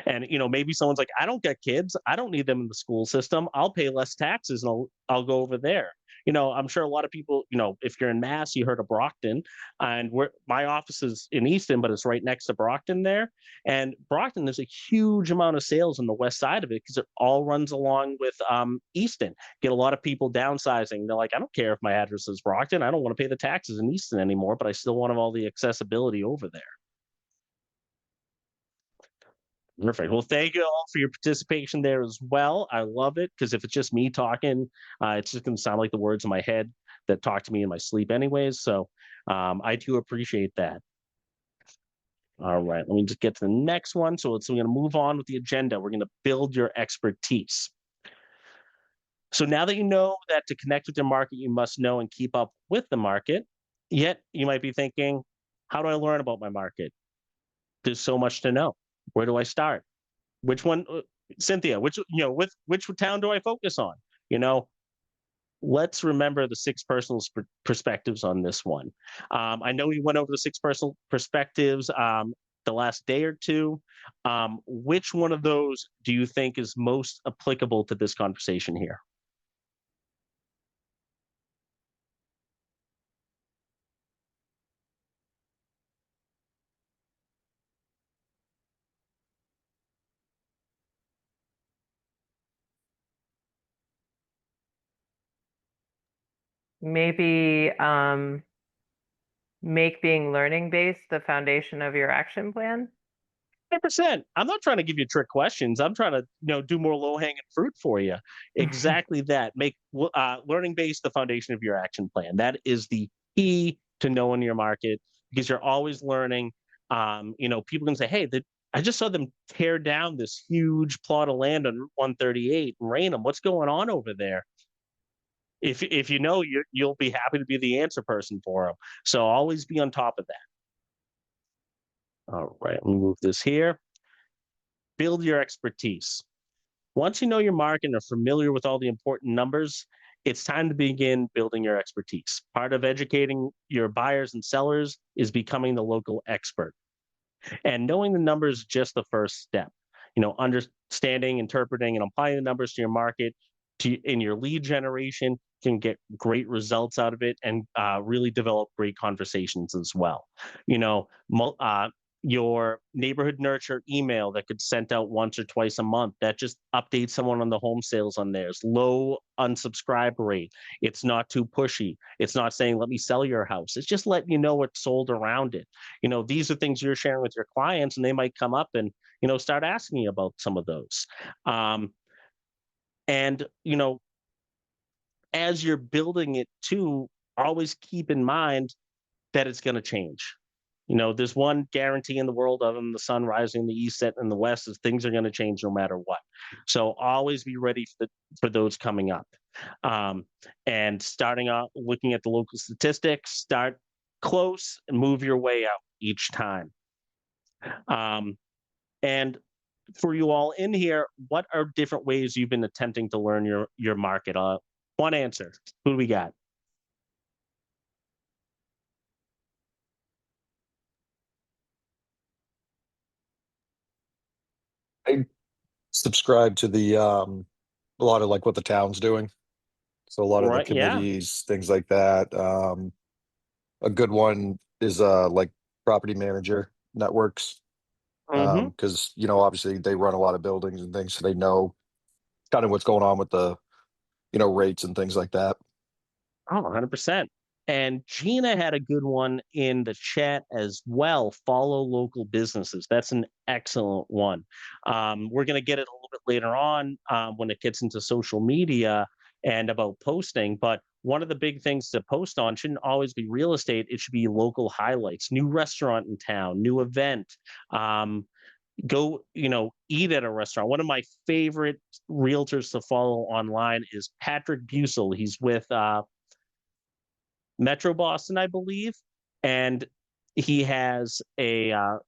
And maybe someone's like, I don't get kids, I don't need them in the school system, I'll pay less taxes and I'll go over there. I'm sure a lot of people, if you're in Mass, you heard of Brockton, and my office is in Easton, but it's right next to Brockton there. And Brockton, there's a huge amount of sales on the west side of it because it all runs along with Easton. Get a lot of people downsizing. They're like, I don't care if my address is Brockton. I don't want to pay the taxes in Easton anymore, but I still want all the accessibility over there. Perfect. Well, thank you all for your participation there as well. I love it because if it's just me talking, it's just going to sound like the words in my head that talk to me in my sleep anyways. So I do appreciate that. All right, let me just get to the next one. So we're going to move on with the agenda. We're going to build your expertise. So now that you know that to connect with your market, you must know and keep up with the market. Yet you might be thinking, how do I learn about my market? There's so much to know. Where do I start? Which one, Cynthia, which town do I focus on? Let's remember the 6 personal perspectives on this one. I know we went over the 6 personal perspectives the last day or two. Which one of those do you think is most applicable to this conversation here? Maybe make being learning based the foundation of your action plan. 100%. I'm not trying to give you trick questions. I'm trying to, do more low-hanging fruit for you. Exactly that. Make learning based the foundation of your action plan. That is the key to knowing your market because you're always learning. People can say, "Hey, I just saw them tear down this huge plot of land on Route 138 in Raynham. What's going on over there?" If you know, you'll be happy to be the answer person for them. So always be on top of that. All right, let me move this here. Build your expertise. Once you know your market and are familiar with all the important numbers, it's time to begin building your expertise. Part of educating your buyers and sellers is becoming the local expert. And knowing the numbers is just the first step. Understanding, interpreting, and applying the numbers to your market in your lead generation can get great results out of it and really develop great conversations as well. Your neighborhood nurture email that could sent out once or twice a month that just updates someone on the home sales on theirs. Low unsubscribe rate. It's not too pushy. It's not saying, let me sell your house. It's just letting you know what's sold around it. These are things you're sharing with your clients and they might come up and, start asking you about some of those. And as you're building it too, always keep in mind that it's going to change. There's one guarantee in the world other than the sun rising in the east, setting in the west, is things are going to change no matter what. So always be ready for those coming up. And starting out looking at the local statistics, start close and move your way out each time. And for you all in here, what are different ways you've been attempting to learn your market? One answer. Who do we got? I subscribe to a lot of like what the town's doing. So a lot of the Right, yeah. committees, things like that. A good one is like property manager networks. Because obviously they run a lot of buildings and things, so they know kind of what's going on with the rates and things like that. Oh, 100%. And Gina had a good one in the chat as well. Follow local businesses. That's an excellent one. We're going to get it a little bit later on when it gets into social media and about posting. But one of the big things to post on shouldn't always be real estate. It should be local highlights, new restaurant in town, new event. Go, eat at a restaurant. One of my favorite realtors to follow online is Patrick Busel. He's with Metro Boston, I believe, and he has a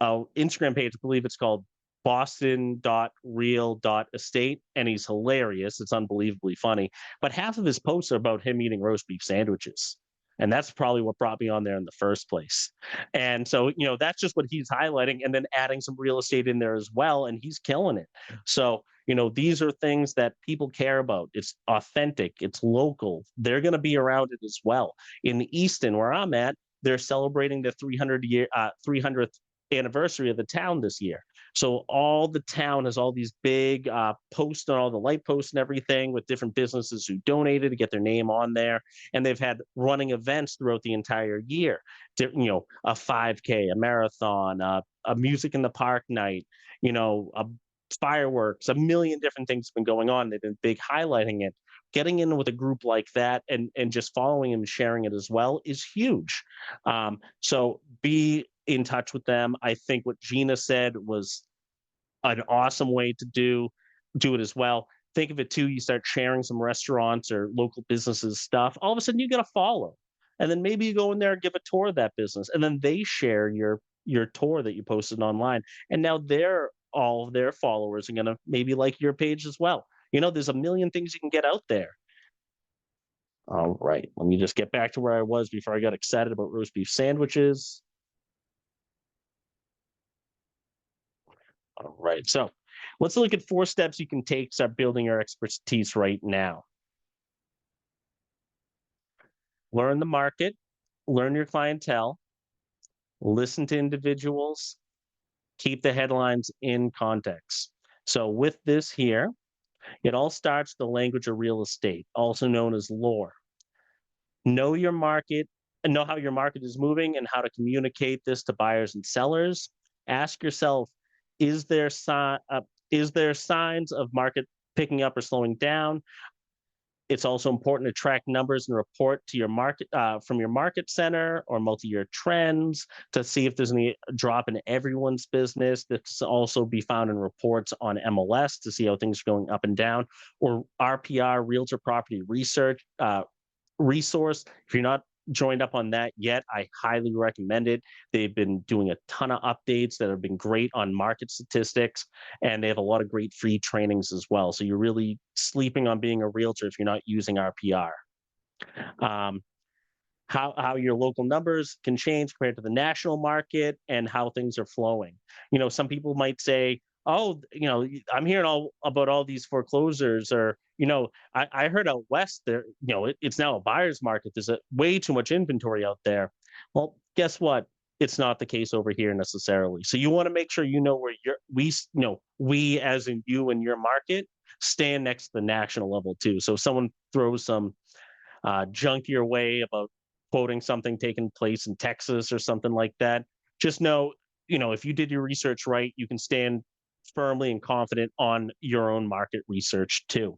Instagram page. I believe it's called boston.real.estate, and he's hilarious. It's unbelievably funny. But half of his posts are about him eating roast beef sandwiches. And that's probably what brought me on there in the first place. And so, that's just what he's highlighting and then adding some real estate in there as well. And he's killing it. So, These are things that people care about. It's authentic, it's local. They're going to be around it as well. In Easton, where I'm at, they're celebrating the 300th anniversary of the town this year. So all the town has all these big posts on all the light posts and everything with different businesses who donated to get their name on there. And they've had running events throughout the entire year. A 5K, a marathon, a music in the park night, a fireworks, a million different things have been going on. They've been big highlighting it. Getting in with a group like that and just following and sharing it as well is huge. So be in touch with them. I think what Gina said was an awesome way to do it as well. Think of it too, you start sharing some restaurants or local businesses stuff, all of a sudden you get a follow. And then maybe you go in there and give a tour of that business, and then they share your tour that you posted online. And now all of their followers are gonna maybe like your page as well. There's a million things you can get out there. All right, let me just get back to where I was before I got excited about roast beef sandwiches. All right, so let's look at 4 steps you can take to start building your expertise right now. Learn the market, learn your clientele, listen to individuals, keep the headlines in context. So with this here, it all starts with the language of real estate, also known as lore. Know your market and know how your market is moving and how to communicate this to buyers and sellers. Ask yourself, is there signs of market picking up or slowing down? It's also important to track numbers and report to your market from your market center or multi-year trends to see if there's any drop in everyone's business. This can also be found in reports on MLS to see how things are going up and down, or RPR, Realtor Property Research resource. If you're not joined up on that yet, I highly recommend it. They've been doing a ton of updates that have been great on market statistics, and they have a lot of great free trainings as well. So you're really sleeping on being a realtor if you're not using RPR. How your local numbers can change compared to the national market and how things are flowing. Some people might say, oh, I'm hearing about all these foreclosures, or I heard out west there, it's now a buyer's market. There's way too much inventory out there. Well, guess what? It's not the case over here necessarily. So you want to make sure where we as in you and your market stand next to the national level too. So if someone throws some junk your way about quoting something taking place in Texas or something like that, just know, if you did your research right, you can stand firmly and confident on your own market research too.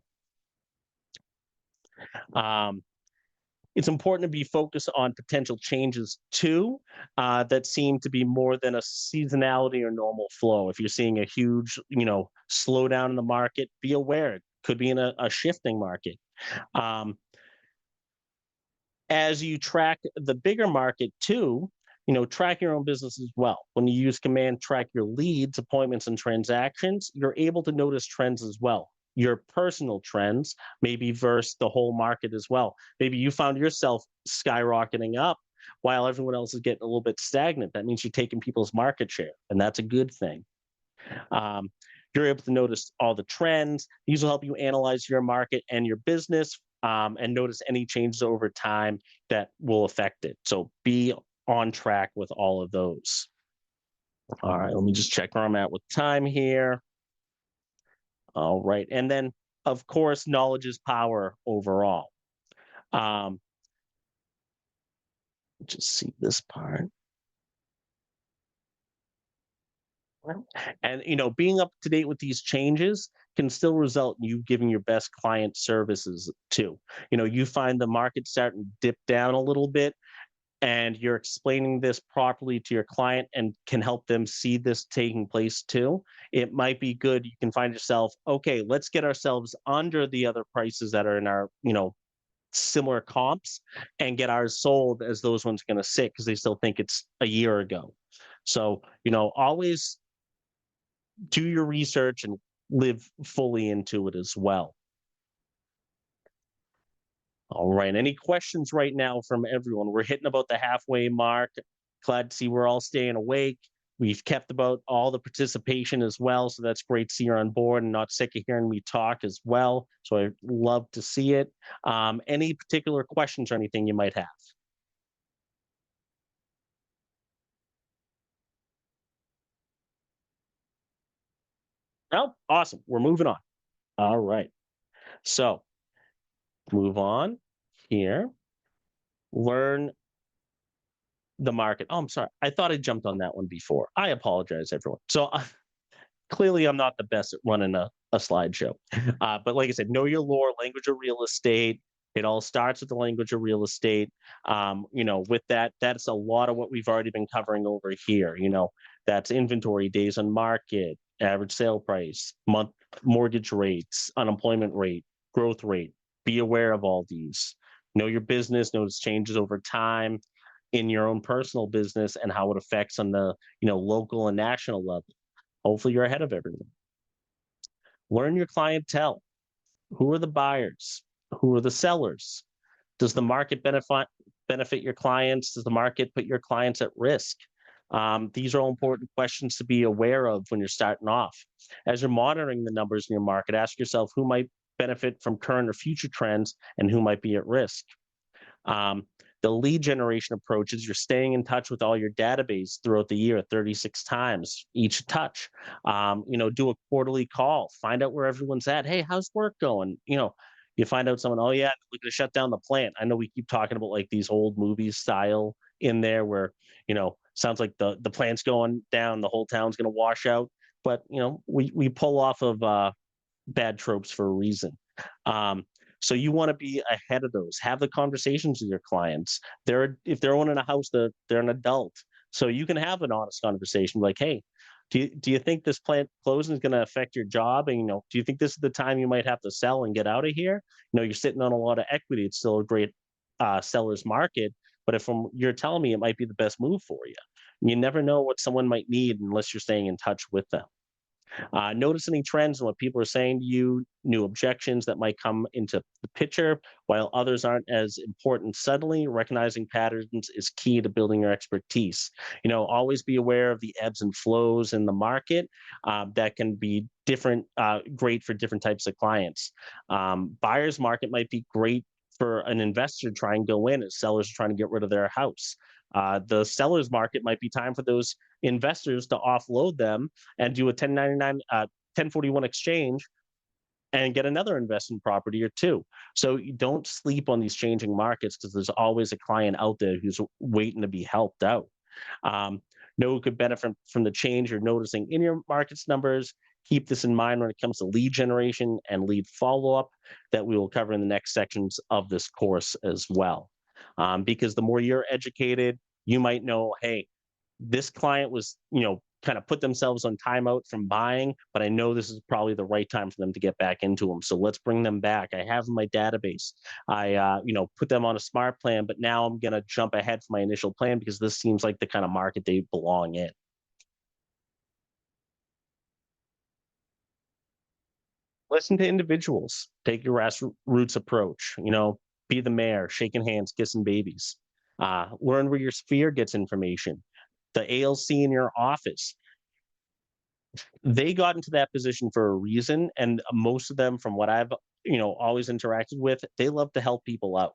It's important to be focused on potential changes too that seem to be more than a seasonality or normal flow. If you're seeing a huge, slowdown in the market, be aware it could be in a shifting market. As you track the bigger market too, track your own business as well. When you use Command Track your leads, appointments, and transactions, you're able to notice trends as well. Your personal trends, maybe versus the whole market as well. Maybe you found yourself skyrocketing up while everyone else is getting a little bit stagnant. That means you're taking people's market share, and that's a good thing. You're able to notice all the trends. These will help you analyze your market and your business and notice any changes over time that will affect it. So be on track with all of those. All right, let me just check where I'm at with time here. All right, and then of course, knowledge is power overall. Just see this part. And being up to date with these changes can still result in you giving your best client services too. You find the market starting to dip down a little bit, and you're explaining this properly to your client and can help them see this taking place too. It might be good. You can find yourself, okay, let's get ourselves under the other prices that are in our, similar comps and get ours sold as those ones are going to sit because they still think it's a year ago. So, always do your research and live fully into it as well. All right. Any questions right now from everyone? We're hitting about the halfway mark. Glad to see we're all staying awake. We've kept about all the participation as well, so that's great to see you're on board and not sick of hearing me talk as well. So I love to see it. Any particular questions or anything you might have? No? Awesome. We're moving on. All right. So move on here. Learn the market. Oh, I'm sorry. I thought I jumped on that one before. I apologize, everyone. So clearly I'm not the best at running a slideshow. But like I said, know your lore, language of real estate. It all starts with the language of real estate. With that, that's a lot of what we've already been covering over here. That's inventory, days on market, average sale price, month mortgage rates, unemployment rate, growth rate. Be aware of all these. Know your business, notice changes over time in your own personal business and how it affects on the local and national level. Hopefully you're ahead of everyone. Learn your clientele. Who are the buyers? Who are the sellers? Does the market benefit your clients? Does the market put your clients at risk? These are all important questions to be aware of when you're starting off. As you're monitoring the numbers in your market, ask yourself who might benefit from current or future trends and who might be at risk. The lead generation approach is you're staying in touch with all your database throughout the year 36 times each touch. Do a quarterly call, find out where everyone's at. Hey, how's work going? You find out someone, oh yeah, we're gonna shut down the plant. I know we keep talking about like these old movies style in there where, sounds like the plant's going down, the whole town's gonna wash out. But we pull off of bad tropes for a reason. So you want to be ahead of those. Have the conversations with your clients. If they're owning a house, they're an adult. So you can have an honest conversation like, hey, do you think this plant closing is going to affect your job? And, do you think this is the time you might have to sell and get out of here? You're sitting on a lot of equity. It's still a great seller's market. But if you're telling me it might be the best move for you, you never know what someone might need unless you're staying in touch with them. Notice any trends in what people are saying to you, new objections that might come into the picture, while others aren't as important. Suddenly, recognizing patterns is key to building your expertise. Always be aware of the ebbs and flows in the market that can be different, great for different types of clients. Buyer's market might be great for an investor to try and go in as sellers are trying to get rid of their house. The seller's market might be time for those investors to offload them and do a 1041 exchange and get another investment property or two. So you don't sleep on these changing markets because there's always a client out there who's waiting to be helped out. Know who could benefit from the change you're noticing in your markets numbers. Keep this in mind when it comes to lead generation and lead follow-up that we will cover in the next sections of this course as well. Because the more you're educated, you might know, hey, this client was, kind of put themselves on timeout from buying, but I know this is probably the right time for them to get back into them. So let's bring them back. I have my database. I, put them on a smart plan, but now I'm going to jump ahead from my initial plan because this seems like the kind of market they belong in. Listen to individuals. Take your grassroots approach. Be the mayor, shaking hands, kissing babies. Learn where your sphere gets information. The ALC in your office, they got into that position for a reason, and most of them, from what I've always interacted with, they love to help people out.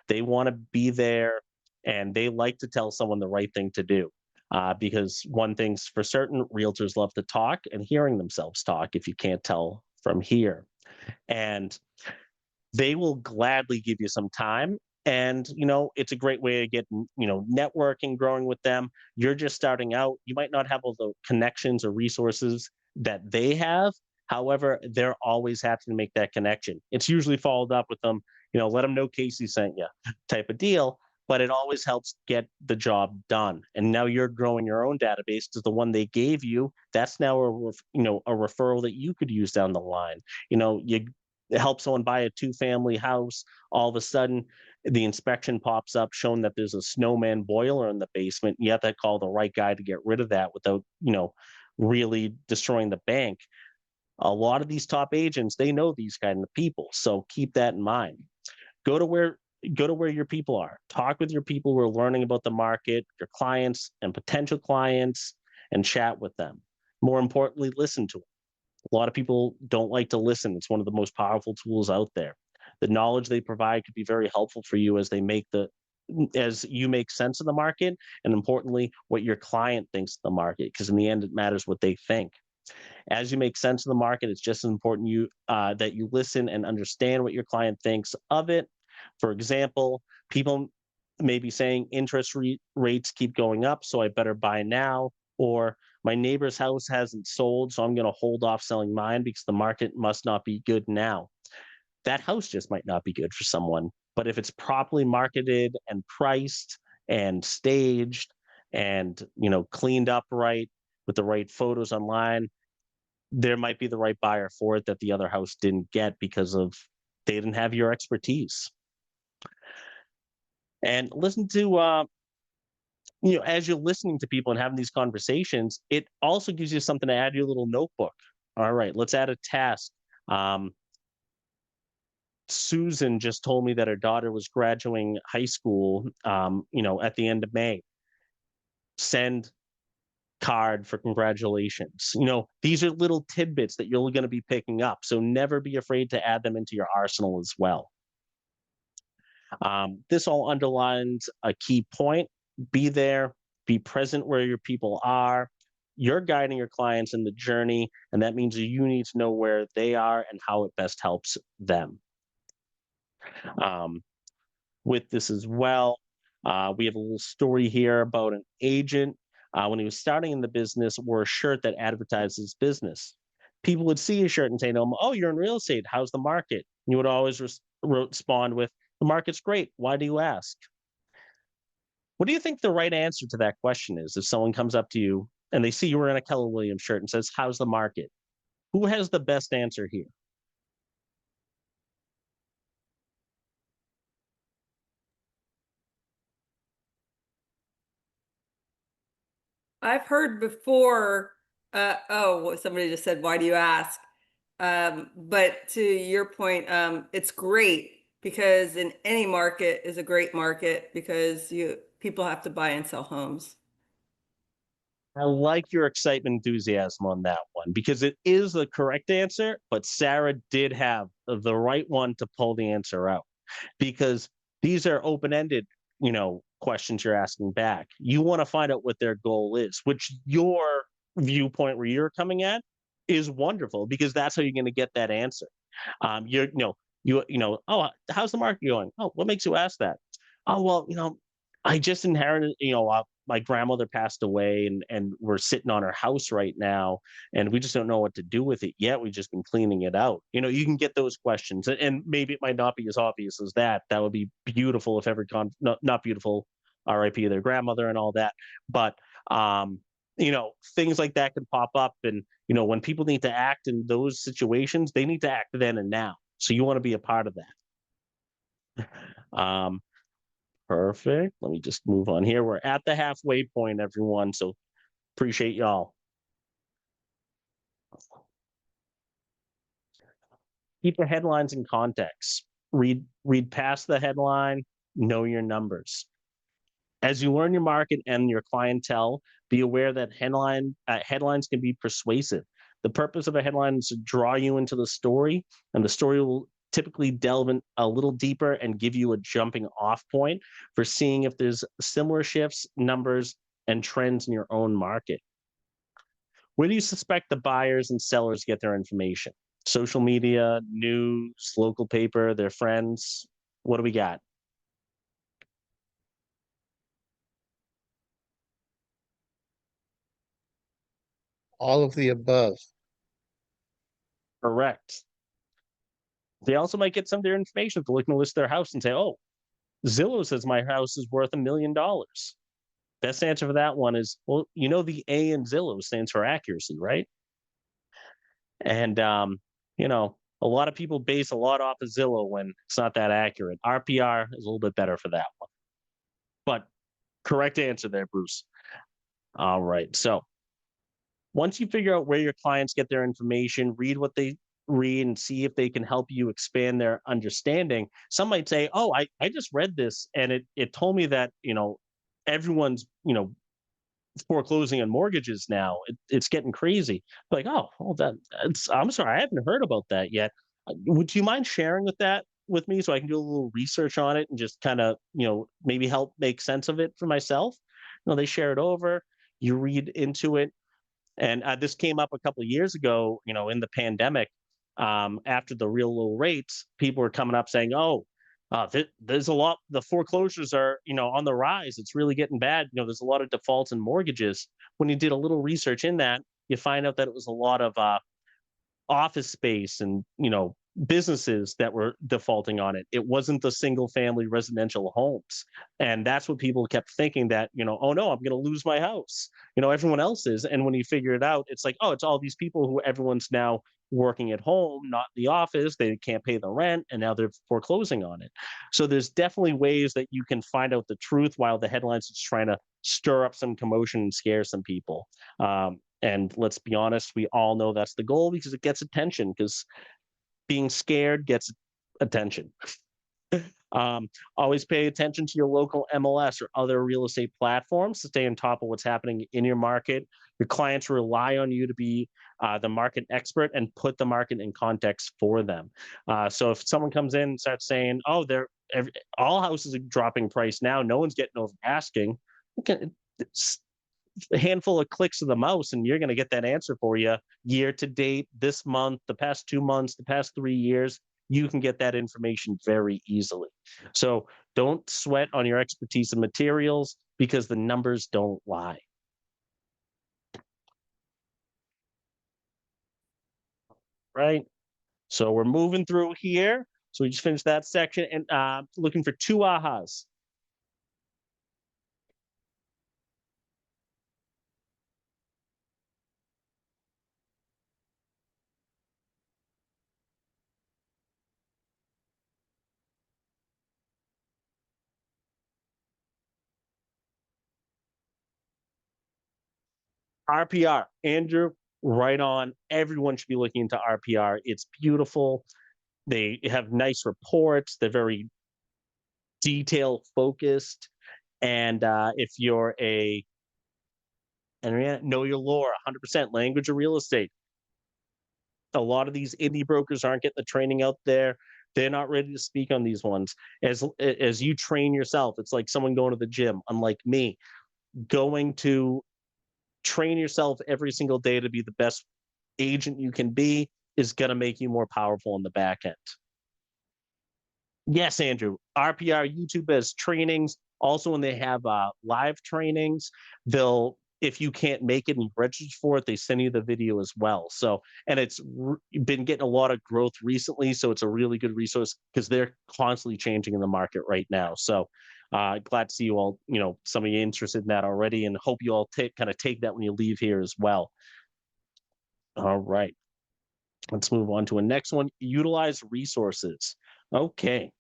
They want to be there, and they like to tell someone the right thing to do. Because one thing's for certain, realtors love to talk, and hearing themselves talk, if you can't tell from here. And they will gladly give you some time. And, it's a great way of getting, networking, growing with them. You're just starting out. You might not have all the connections or resources that they have. However, they're always happy to make that connection. It's usually followed up with them, let them know Casey sent you type of deal, but it always helps get the job done. And now you're growing your own database because the one they gave you, that's now a referral that you could use down the line. You help someone buy a 2-family house, all of a sudden the inspection pops up showing that there's a snowman boiler in the basement. You have to call the right guy to get rid of that without, really destroying the bank. A lot of these top agents, they know these kind of people. So keep that in mind. Go to where your people are. Talk with your people who are learning about the market, your clients and potential clients, and chat with them. More importantly, listen to them. A lot of people don't like to listen. It's one of the most powerful tools out there. The knowledge they provide could be very helpful for you as you make sense of the market, and importantly, what your client thinks of the market, because in the end, it matters what they think. As you make sense of the market, it's just as important that you listen and understand what your client thinks of it. For example, people may be saying interest rates keep going up, so I better buy now. Or my neighbor's house hasn't sold, so I'm going to hold off selling mine because the market must not be good now. That house just might not be good for someone. But if it's properly marketed and priced and staged and, cleaned up right with the right photos online, there might be the right buyer for it that the other house didn't get because they didn't have your expertise. And listen to, as you're listening to people and having these conversations, it also gives you something to add to your little notebook. All right, let's add a task. Susan just told me that her daughter was graduating high school, at the end of May. Send card for congratulations. These are little tidbits that you're going to be picking up. So never be afraid to add them into your arsenal as well. This all underlines a key point. Be there, be present where your people are. You're guiding your clients in the journey, and that means you need to know where they are and how it best helps them. With this as well, we have a little story here about an agent. When he was starting in the business, wore a shirt that advertises business. People would see his shirt and say to him, "Oh, you're in real estate. How's the market?" And you would always respond with, "The market's great. Why do you ask?" What do you think the right answer to that question is if someone comes up to you and they see you were in a Keller Williams shirt and says, "How's the market?" Who has the best answer here? I've heard before, somebody just said, "Why do you ask?" But to your point, it's great because in any market is a great market because people have to buy and sell homes. I like your excitement, enthusiasm on that one because it is the correct answer, but Sarah did have the right one to pull the answer out because these are open-ended, questions you're asking back. You want to find out what their goal is, which your viewpoint where you're coming at is wonderful because that's how you're going to get that answer. Oh, how's the market going? Oh, what makes you ask that? Oh, well, I just inherited, my grandmother passed away and we're sitting on her house right now and we just don't know what to do with it yet. We've just been cleaning it out. You can get those questions and maybe it might not be as obvious as that. That would be beautiful if not beautiful, RIP their grandmother and all that. But, things like that can pop up. And, when people need to act in those situations, they need to act then and now. So you want to be a part of that. Perfect. Let me just move on here. We're at the halfway point, everyone. So appreciate y'all. Keep the headlines in context. Read past the headline, know your numbers. As you learn your market and your clientele, be aware that headlines can be persuasive. The purpose of a headline is to draw you into the story, and the story will typically delve in a little deeper and give you a jumping off point for seeing if there's similar shifts, numbers, and trends in your own market. Where do you suspect the buyers and sellers get their information? Social media, news, local paper, their friends? What do we got? All of the above. Correct. They also might get some of their information if they're looking to list their house and say, "Oh, Zillow says my house is worth $1 million." Best answer for that one is, well, the A in Zillow stands for accuracy, right? And, a lot of people base a lot off of Zillow when it's not that accurate. RPR is a little bit better for that one. But correct answer there, Bruce. All right. So once you figure out where your clients get their information, read what they read and see if they can help you expand their understanding. Some might say, "Oh, I just read this and it told me that, everyone's, foreclosing on mortgages now. It's getting crazy. Like, oh, well, I'm sorry, I haven't heard about that yet. Would you mind sharing with me so I can do a little research on it and just kind of, maybe help make sense of it for myself? They share it over, you read into it. And this came up a couple of years ago, in the pandemic, after the real low rates, people were coming up saying, oh, there's a lot, the foreclosures are, on the rise. It's really getting bad. There's a lot of defaults and mortgages. When you did a little research in that, you find out that it was a lot of office space and, businesses that were defaulting on it. It wasn't the single family residential homes. And that's what people kept thinking, that, oh no, I'm going to lose my house. Everyone else is. And when you figure it out, it's like, oh, it's all these people who everyone's now working at home, not in the office. They can't pay the rent and now they're foreclosing on it. So there's definitely ways that you can find out the truth while the headlines is trying to stir up some commotion and scare some people. And let's be honest, we all know that's the goal, because it gets attention, because being scared gets attention. Always pay attention to your local MLS or other real estate platforms to stay on top of what's happening in your market. Your clients rely on you to be the market expert and put the market in context for them. So if someone comes in and starts saying, oh, all houses are dropping price now, no one's getting over asking, it's a handful of clicks of the mouse and you're going to get that answer for you year to date, this month, the past 2 months, the past 3 years. You can get that information very easily. So don't sweat on your expertise and materials, because the numbers don't lie. Right. So we're moving through here. So we just finished that section and looking for 2 ahas. RPR, Andrew, right on. Everyone should be looking into RPR. It's beautiful. They have nice reports. They're very detail focused. And if you're know your lore, 100% language of real estate. A lot of these indie brokers aren't getting the training out there. They're not ready to speak on these ones. As you train yourself, it's like someone going to the gym. Unlike me, going to train yourself every single day to be the best agent you can be is going to make you more powerful in the back end. Yes, Andrew. RPR YouTube has trainings. Also, when they have live trainings, if you can't make it and you register for it, they send you the video as well. So, and it's been getting a lot of growth recently. So it's a really good resource, because they're constantly changing in the market right now. So glad to see you all, some of you interested in that already, and hope you all take that when you leave here as well. All right. Let's move on to a next one. Utilize resources. Okay.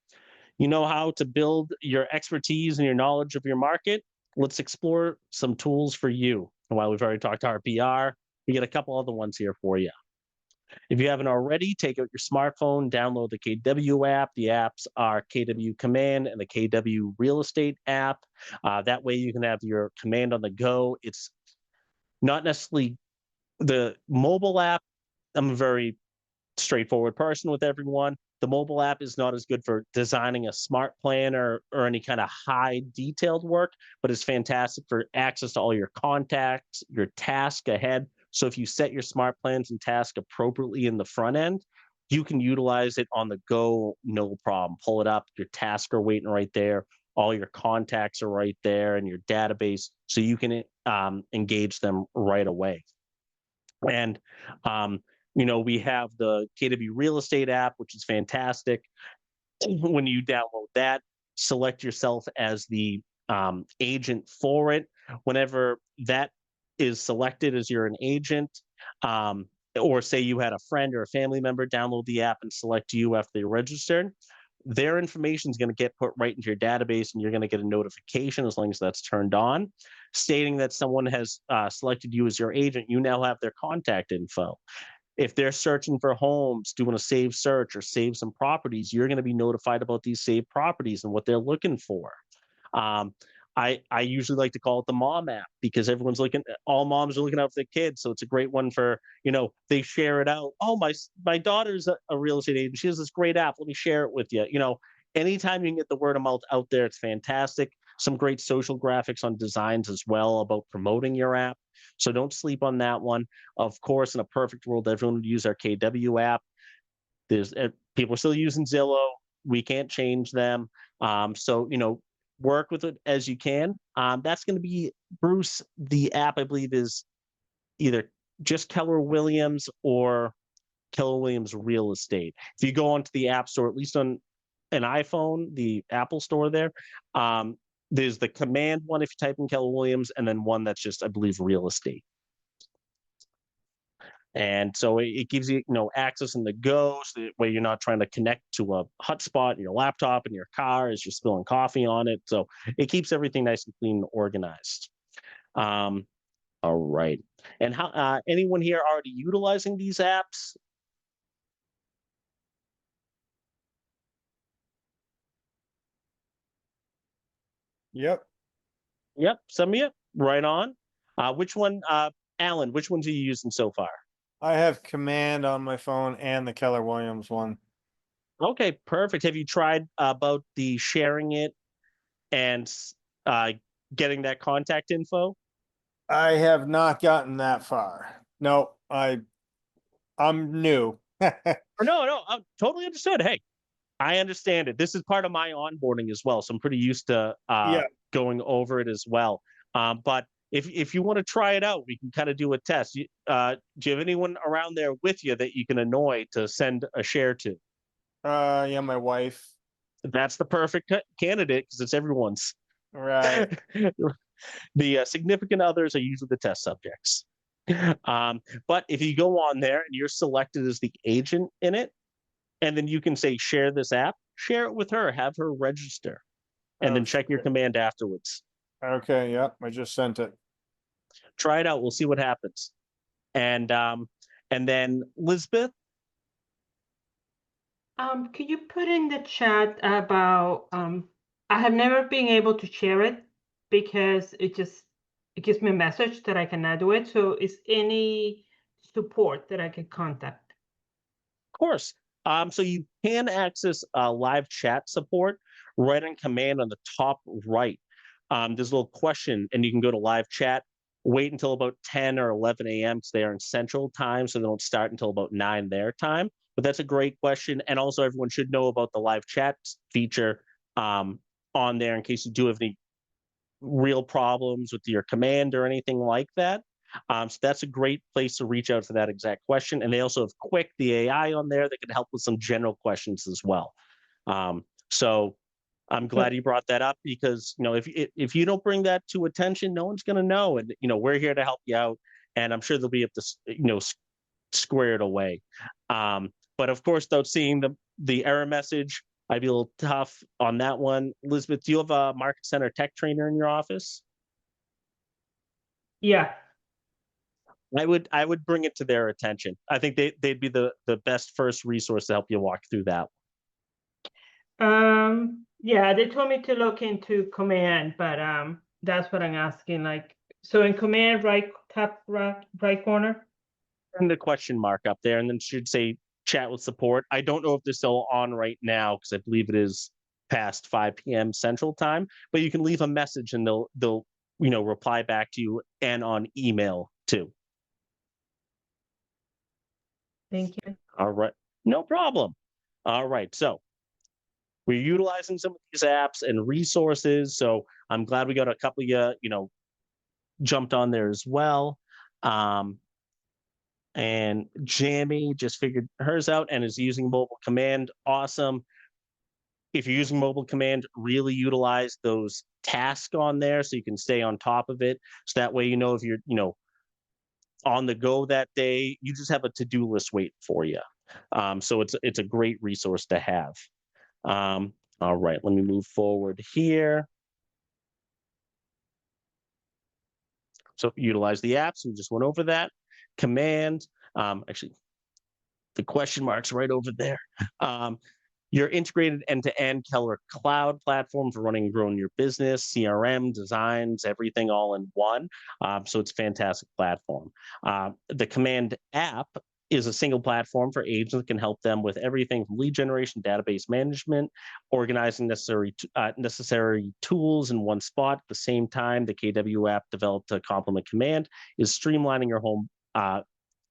You know how to build your expertise and your knowledge of your market? Let's explore some tools for you. And while we've already talked to RPR, we get a couple other ones here for you. If you haven't already, take out your smartphone, download the KW app. The apps are KW Command and the KW Real Estate app. That way you can have your command on the go. It's not necessarily the mobile app. I'm a very straightforward person with everyone. The mobile app is not as good for designing a smart plan or any kind of high detailed work, but it's fantastic for access to all your contacts, your task ahead. So if you set your smart plans and tasks appropriately in the front end, you can utilize it on the go, no problem. Pull it up, your tasks are waiting right there. All your contacts are right there in your database, so you can engage them right away. And we have the KW Real Estate app, which is fantastic. When you download that, select yourself as the agent for it. Whenever that is selected as you're an agent, or say you had a friend or a family member download the app and select you after they registered, their information is going to get put right into your database, and you're going to get a notification, as long as that's turned on, stating that someone has selected you as your agent. You now have their contact info. If they're searching for homes, doing a save search or save some properties, you're going to be notified about these saved properties and what they're looking for. I usually like to call it the mom app because all moms are looking out for their kids. So it's a great one for, they share it out. Oh, my daughter's a real estate agent. She has this great app. Let me share it with you. Anytime you can get the word of mouth out there, it's fantastic. Some great social graphics on designs as well about promoting your app. So don't sleep on that one. Of course, in a perfect world, everyone would use our KW app. There's people are still using Zillow. We can't change them. So work with it as you can. That's going to be Bruce. The app I believe is either just Keller Williams or Keller Williams Real Estate. If you go onto the App Store, at least on an iPhone, the Apple Store there's the command one if you type in Keller Williams, and then one that's just, I believe, Real Estate. And so it gives you, access in the go, so that way you're not trying to connect to a hotspot in your laptop in your car as you're spilling coffee on it. So it keeps everything nice and clean and organized. All right. And how anyone here already utilizing these apps? Yep. Yep, some of you. Right on. Which one, Alan, which ones are you using so far? I have Command on my phone and the Keller Williams one. Okay, perfect. Have you tried about the sharing it and getting that contact info? I have not gotten that far. No, I'm new. No, I'm totally understood. Hey, I understand it. This is part of my onboarding as well, so I'm pretty used to going over it as well. But if you want to try it out, we can kind of do a test. Do you have anyone around there with you that you can annoy to send a share to? Yeah, my wife. That's the perfect candidate because it's everyone's. Right. The significant others are usually the test subjects. But if you go on there and you're selected as the agent in it, and then you can say, share this app, share it with her, have her register, and then check your command afterwards. Okay, yep, I just sent it. Try it out. We'll see what happens. And then Lisbeth. Could you put in the chat about I have never been able to share it because it gives me a message that I cannot do it. So is any support that I can contact? Of course. So you can access live chat support right on command on the top right. There's a little question, and you can go to live chat. Wait until about 10 or 11 a.m. because they are in Central Time, so they don't start until about 9 their time. But that's a great question, and also everyone should know about the live chat feature on there in case you do have any real problems with your command or anything like that. So that's a great place to reach out for that exact question. And they also have Quick, the AI on there that can help with some general questions as well. So I'm glad you brought that up because, if you don't bring that to attention, no one's going to know. And, we're here to help you out. And I'm sure they'll be able to, square it away. But of course, without seeing the error message, I'd be a little tough on that one. Elizabeth, do you have a market center tech trainer in your office? Yeah. I would bring it to their attention. I think they'd be the best first resource to help you walk through that. Yeah, they told me to look into command, but that's what I'm asking. So in command, top right corner. And the question mark up there, and then should say chat with support. I don't know if they're still on right now because I believe it is past 5 p.m. Central Time, but you can leave a message and they'll reply back to you and on email too. Thank you. All right. No problem. All right. So we're utilizing some of these apps and resources. So I'm glad we got a couple of you, jumped on there as well. And Jamie just figured hers out and is using mobile command. Awesome. If you're using mobile command, really utilize those tasks on there so you can stay on top of it. So that way, if you're, on the go that day, you just have a to-do list waiting for you. So it's a great resource to have. All right, let me move forward here. So utilize the apps. We just went over that. Command, actually, the question mark's right over there. Your integrated end-to-end Keller Cloud platform for running and growing your business, CRM, designs, everything all in one. So it's a fantastic platform. The Command app is a single platform for agents that can help them with everything from lead generation, database management, organizing necessary tools in one spot. At the same time, the KW app developed to complement Command is streamlining your home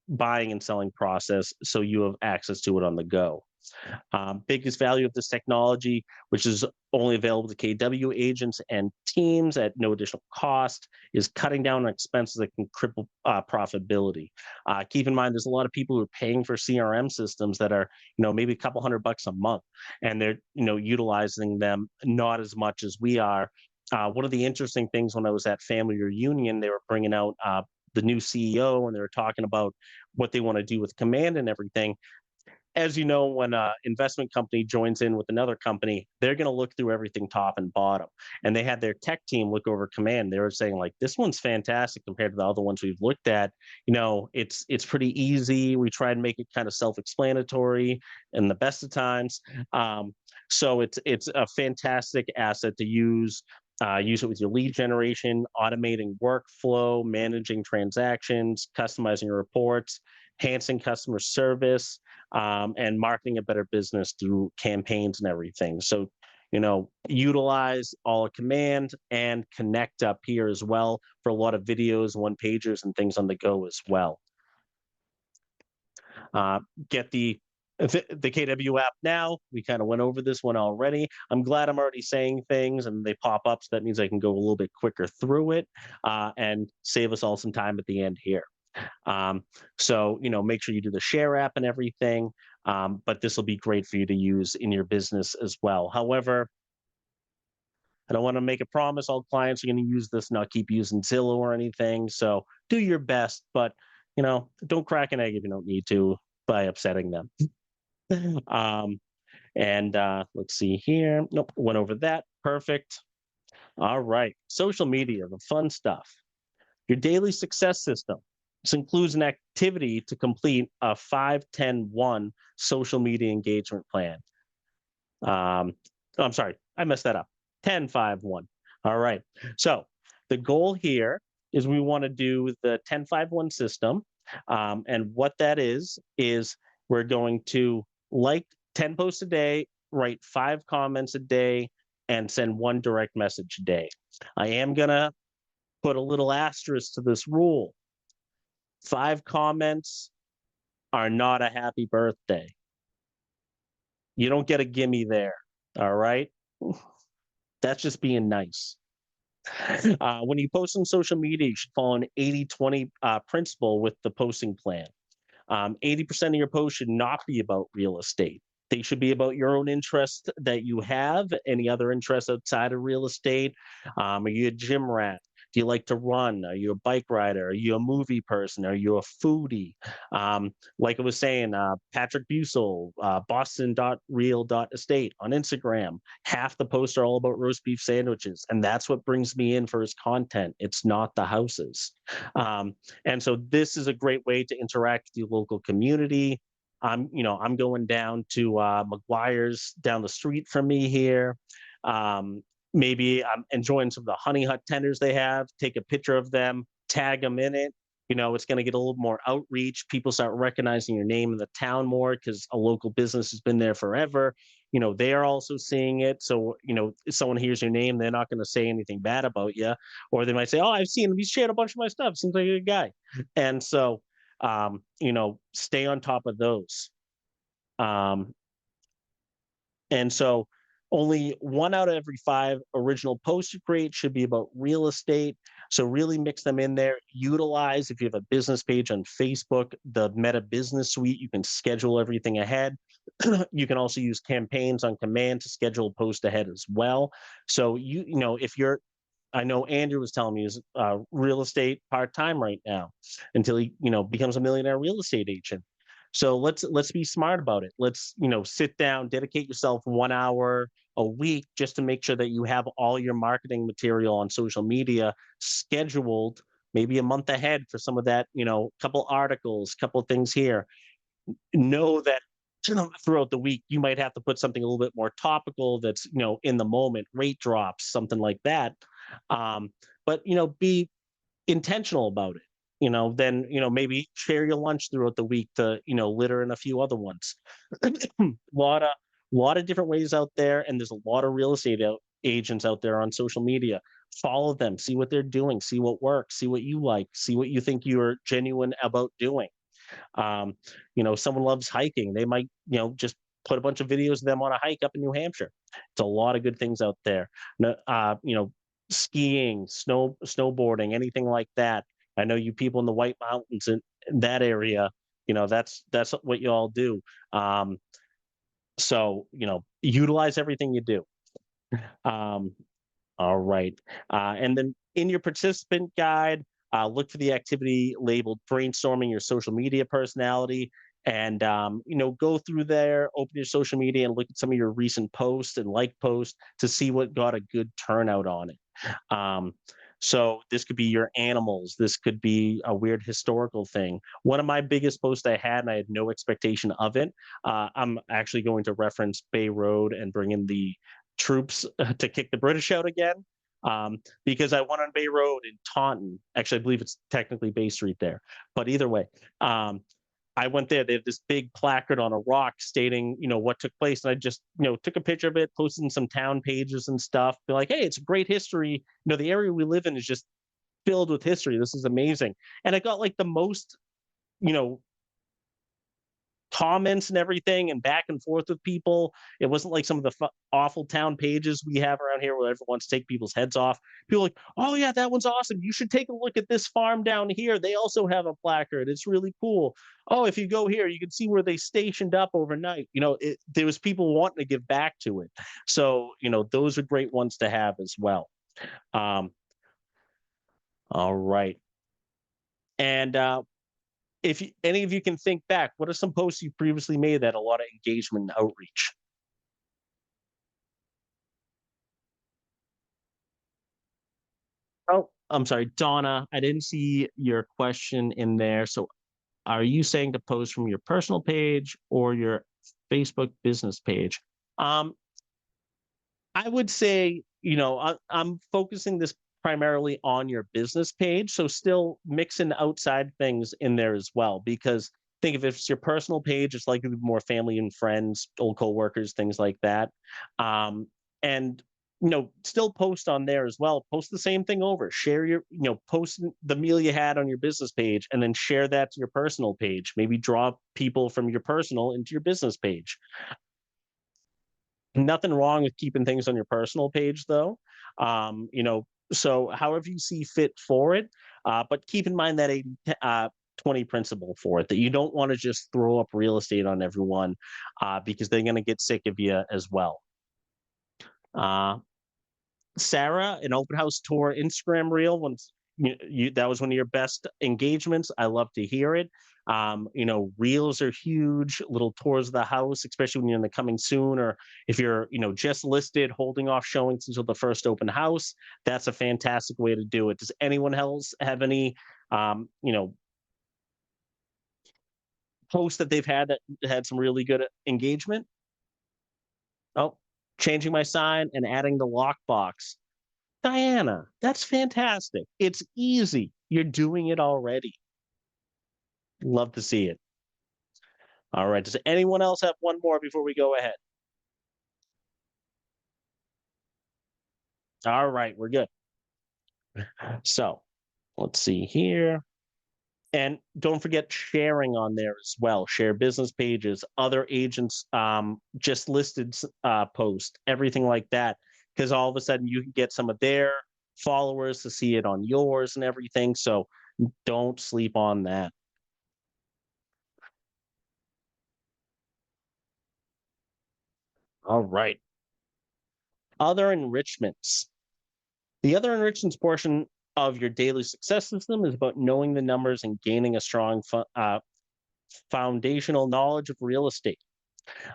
buying and selling process so you have access to it on the go. Biggest value of this technology, which is only available to KW agents and teams at no additional cost, is cutting down on expenses that can cripple profitability. Keep in mind, there's a lot of people who are paying for CRM systems that are, maybe a couple $100 a month, and they're, utilizing them not as much as we are. One of the interesting things when I was at Family Reunion, they were bringing out the new CEO, and they were talking about what they want to do with Command and everything. As you know, when an investment company joins in with another company, they're going to look through everything top and bottom. And they had their tech team look over Command. They were saying, like, this one's fantastic compared to the other ones we've looked at. It's pretty easy. We try and make it kind of self-explanatory in the best of times. So it's a fantastic asset to use. Use it with your lead generation, automating workflow, managing transactions, customizing your reports, enhancing customer service, and marketing a better business through campaigns and everything. So, utilize all of Command and Connect up here as well for a lot of videos, one pagers, and things on the go as well. Get the KW app now. We kind of went over this one already. I'm glad I'm already saying things and they pop up, so that means I can go a little bit quicker through it and save us all some time at the end here. So, make sure you do the share app and everything, but this will be great for you to use in your business as well. However, I don't want to make a promise all clients are going to use this, not keep using Zillow or anything. So do your best, but, don't crack an egg if you don't need to by upsetting them. Let's see here. Nope, went over that. Perfect. All right. Social media, the fun stuff. Your daily success system. This includes an activity to complete a 5-10-1 social media engagement plan. I'm sorry, I messed that up. 10-5-1. All right. So the goal here is we want to do the 10-5-1 system. And what that is we're going to like 10 posts a day, write 5 comments a day, and send 1 direct message a day. I am going to put a little asterisk to this rule. 5 comments are not a happy birthday. You don't get a gimme there, all right? That's just being nice. When you post on social media, you should follow an 80-20 principle with the posting plan. 80% of your posts should not be about real estate. They should be about your own interest that you have, any other interests outside of real estate. Are you a gym rat? Do you like to run? Are you a bike rider? Are you a movie person? Are you a foodie? Like I was saying, Patrick Busel, boston.real.estate on Instagram. Half the posts are all about roast beef sandwiches. And that's what brings me in for his content. It's not the houses. And so this is a great way to interact with your local community. I'm going down to McGuire's down the street from me here. Maybe I'm enjoying some of the honey hut tenders they have, take a picture of them, tag them in it. It's going to get a little more outreach. People start recognizing your name in the town more because a local business has been there forever. They are also seeing it. So, if someone hears your name, they're not going to say anything bad about you. Or they might say, oh, I've seen him. He's shared a bunch of my stuff. Seems like a good guy. And so, stay on top of those. And so only 1 out of every 5 original posts you create should be about real estate. So really mix them in there. Utilize, if you have a business page on Facebook, the Meta Business Suite, you can schedule everything ahead. You can also use campaigns on Command to schedule a post ahead as well. So I know Andrew was telling me he's real estate part-time right now until he, becomes a millionaire real estate agent. So let's be smart about it. Let's, sit down, dedicate yourself 1 hour a week just to make sure that you have all your marketing material on social media scheduled maybe a month ahead for some of that, couple articles, couple things here. Know that throughout the week, you might have to put something a little bit more topical that's, in the moment, rate drops, something like that. But, be intentional about it. Then, maybe share your lunch throughout the week to, litter in a few other ones. lot of different ways out there, and there's a lot of real estate agents out there on social media. Follow them, see what they're doing, see what works, see what you like, see what you think you're genuine about doing. Someone loves hiking, they might, just put a bunch of videos of them on a hike up in New Hampshire. It's a lot of good things out there. Skiing, snowboarding, anything like that. I know you people in the White Mountains in that area, that's what you all do. So, utilize everything you do. All right. And then in your participant guide, look for the activity labeled brainstorming your social media personality. And, go through there, open your social media and look at some of your recent posts and like posts to see what got a good turnout on it. So this could be your animals. This could be a weird historical thing. One of my biggest posts I had, and I had no expectation of it. I'm actually going to reference Bay Road and bring in the troops to kick the British out again. Because I went on Bay Road in Taunton. Actually, I believe it's technically Bay Street there. But either way, I went there. They had this big placard on a rock stating, what took place. And I just, took a picture of it, posted in some town pages and stuff. Be like, hey, it's a great history. The area we live in is just filled with history. This is amazing. And I got like the most, comments and everything and back and forth with people. It wasn't like some of the awful town pages we have around here where everyone wants to take people's heads off. People are like, oh yeah, that one's awesome. You should take a look at this farm down here. They also have a placard. It's really cool. Oh, if you go here, you can see where they stationed up overnight. There was people wanting to give back to it. So, those are great ones to have as well. All right. And if any of you can think back, what are some posts you previously made that had a lot of engagement and outreach? Oh, I'm sorry, Donna, I didn't see your question in there. So are you saying to post from your personal page or your Facebook business page? I would say, I'm focusing this primarily on your business page. So still mixing outside things in there as well, because think if it's your personal page, it's likely to be more family and friends, old coworkers, things like that. And still post on there as well. Post the same thing over. Share your, post the meal you had on your business page and then share that to your personal page. Maybe draw people from your personal into your business page. Nothing wrong with keeping things on your personal page though. So however you see fit for it, but keep in mind that 20 principle for it, that you don't want to just throw up real estate on everyone because they're going to get sick of you as well. Sarah, an open house tour Instagram reel, once that was one of your best engagements. I love to hear it. Reels are huge, little tours of the house, especially when you're in the coming soon, or if you're, just listed, holding off showings until the first open house. That's a fantastic way to do it. Does anyone else have any, posts that they've had that had some really good engagement? Oh, changing my sign and adding the lockbox. Diana, that's fantastic. It's easy. You're doing it already. Love to see it. All right. Does anyone else have one more before we go ahead? All right, we're good. So let's see here. And don't forget sharing on there as well. Share business pages, other agents just listed post, everything like that. Because all of a sudden you can get some of their followers to see it on yours and everything. So don't sleep on that. All right. Other enrichments. The other enrichments portion of your daily success system is about knowing the numbers and gaining a strong foundational knowledge of real estate.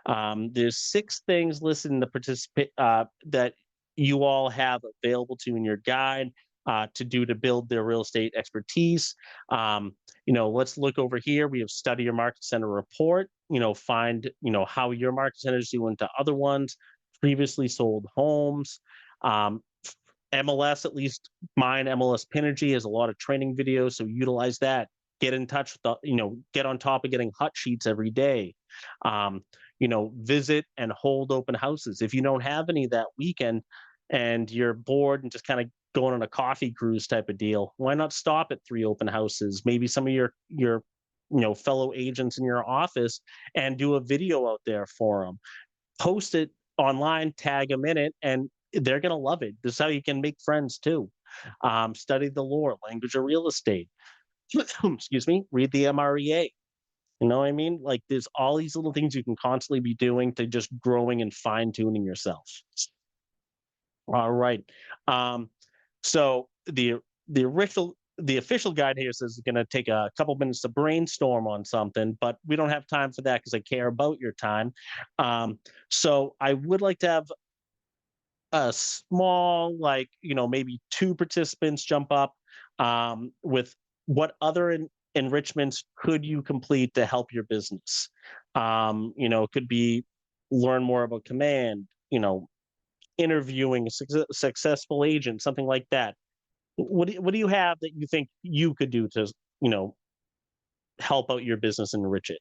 There's 6 things listed in the participant that you all have available to in your guide. to do to build their real estate expertise. Let's look over here. We have study your market center report, find, how your market centers do into other ones, previously sold homes. MLS, at least mine, MLS Pinergy has a lot of training videos, so utilize that. Get in touch with get on top of getting hot sheets every day. Visit and hold open houses. If you don't have any that weekend and you're bored and just kind of going on a coffee cruise type of deal, why not stop at 3 open houses? Maybe some of your fellow agents in your office and do a video out there for them. Post it online, tag them in it, and they're going to love it. This is how you can make friends too. Study the lore, language of real estate. Excuse me, read the MREA. You know what I mean? Like there's all these little things you can constantly be doing to just growing and fine tuning yourself. All right. So the official guide here says it's going to take a couple minutes to brainstorm on something, but we don't have time for that because I care about your time. So I would like to have a small, maybe 2 participants jump up with what other enrichments could you complete to help your business. It could be learn more about command, interviewing a successful agent, something like that. What do you have that you think you could do to, help out your business and enrich it?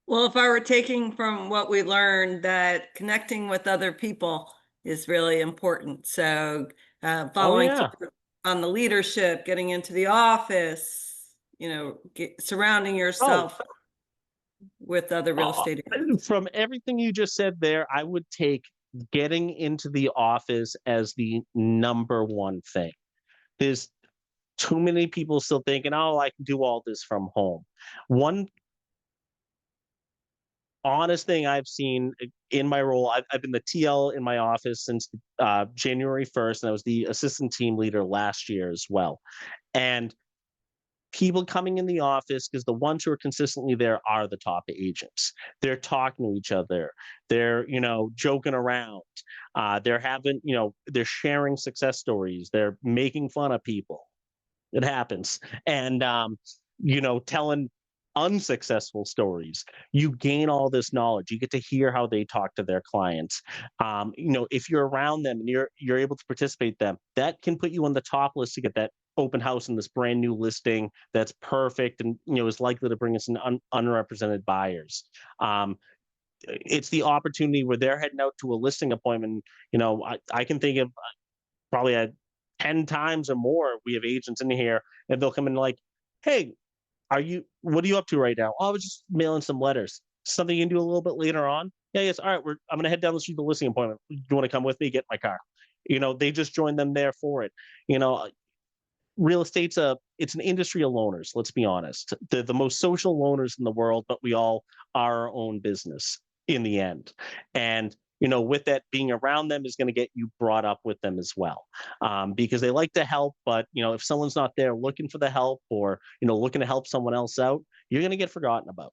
Well, if I were taking from what we learned, that connecting with other people is really important. So following through on the leadership, getting into the office, surrounding yourself with other real estate agents. From everything you just said there, I would take getting into the office as the number one thing. There's too many people still thinking, oh, I can do all this from home. One honest thing I've seen in my role, I've been the TL in my office since January 1st, and I was the assistant team leader last year as well. And people coming in the office, because the ones who are consistently there are the top agents. They're talking to each other. They're, joking around. They're having, they're sharing success stories. They're making fun of people. It happens. And, telling unsuccessful stories. You gain all this knowledge. You get to hear how they talk to their clients. If you're around them and you're able to participate them, that can put you on the top list to get that open house in this brand new listing that's perfect and is likely to bring us in unrepresented buyers. It's the opportunity where they're heading out to a listing appointment. I can think of probably 10 times or more we have agents in here and they'll come in like, hey, what are you up to right now? Oh, I was just mailing some letters. Something you can do a little bit later on? Yeah, yes. All right, I'm gonna head down the street to the listing appointment. Do you want to come with me? Get my car. They just joined them there for it. Real estate's it's an industry of loners, let's be honest. They're the most social loners in the world, but we all are our own business in the end. And with that, being around them is going to get you brought up with them as well, because they like to help. But if someone's not there looking for the help or looking to help someone else out, you're going to get forgotten about.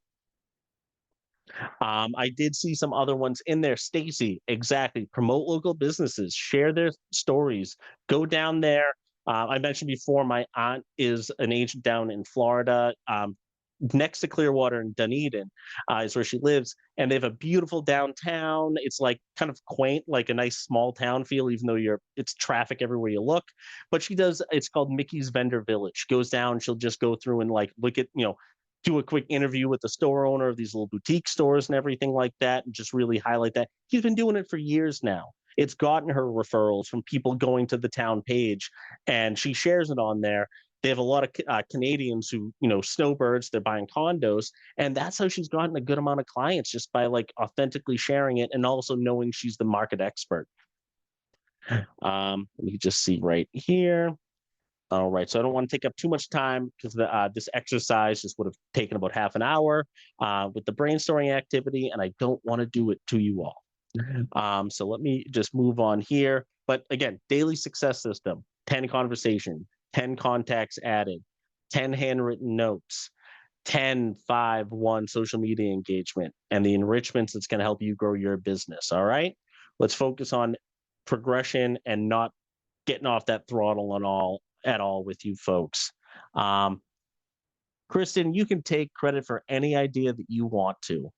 I did see some other ones in there. Stacy, exactly. Promote local businesses, share their stories, go down there. I mentioned before, my aunt is an agent down in Florida. Next to Clearwater and Dunedin is where she lives, and they have a beautiful downtown. It's like kind of quaint, like a nice small town feel, even though it's traffic everywhere you look. But it's called Mickey's Vendor Village. Goes down, she'll just go through and look at, do a quick interview with the store owner of these little boutique stores and everything like that, and just really highlight that. He's been doing it for years now. It's gotten her referrals from people going to the town page, and she shares it on there. They have a lot of Canadians who, snowbirds, they're buying condos. And that's how she's gotten a good amount of clients, just by authentically sharing it and also knowing she's the market expert. Let me just see right here. All right. So I don't want to take up too much time because this exercise just would have taken about half an hour with the brainstorming activity. And I don't want to do it to you all. So let me just move on here. But again, daily success system, 10 conversation, 10 contacts added, 10 handwritten notes, 10, 5, 1 social media engagement, and the enrichments that's going to help you grow your business. All right. Let's focus on progression and not getting off that throttle and all at all with you folks. Kristen, you can take credit for any idea that you want to.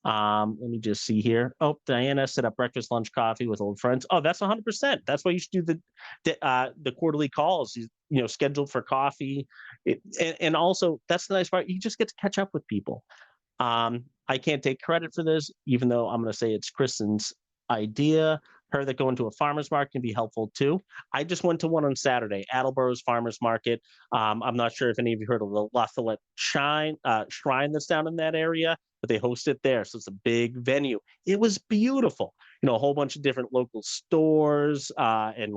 Let me just see here. Oh, Diana set up breakfast, lunch, coffee with old friends. Oh, that's 100%. That's why you should do the quarterly calls. Scheduled for coffee, and also that's the nice part. You just get to catch up with people. I can't take credit for this, even though I'm going to say it's Kristen's idea. Her that going to a farmer's market can be helpful too. I just went to one on Saturday, Attleboro's Farmer's Market. I'm not sure if any of you heard of the La Follette Shrine that's down in that area, but they host it there. So it's a big venue. It was beautiful. A whole bunch of different local stores and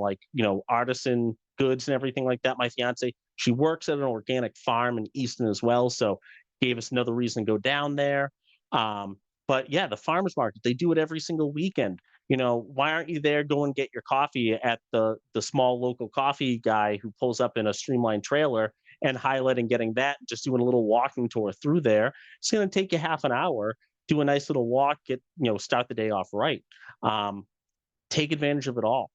artisan goods and everything like that. My fiance, she works at an organic farm in Easton as well. So gave us another reason to go down there. But yeah, the farmer's market, they do it every single weekend. Why aren't you there? Go and get your coffee at the small local coffee guy who pulls up in a streamlined trailer and highlighting getting that, just doing a little walking tour through there. It's going to take you half an hour, do a nice little walk, start the day off right. Take advantage of it all.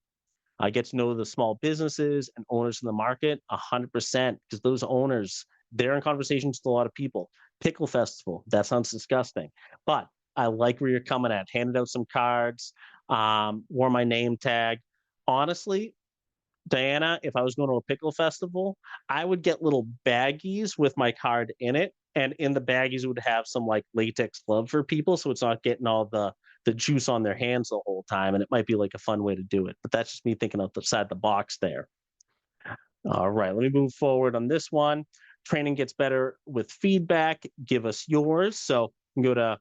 I get to know the small businesses and owners in the market 100%, because those owners, they're in conversations with a lot of people. Pickle Festival, that sounds disgusting, but I like where you're coming at. Handed out some cards, wore my name tag. Honestly, Diana, if I was going to a pickle festival, I would get little baggies with my card in it. And in the baggies would have some latex glove for people, so it's not getting all the juice on their hands the whole time. And it might be a fun way to do it. But that's just me thinking outside the box there. All right, let me move forward on this one. Training gets better with feedback. Give us yours. So you can go to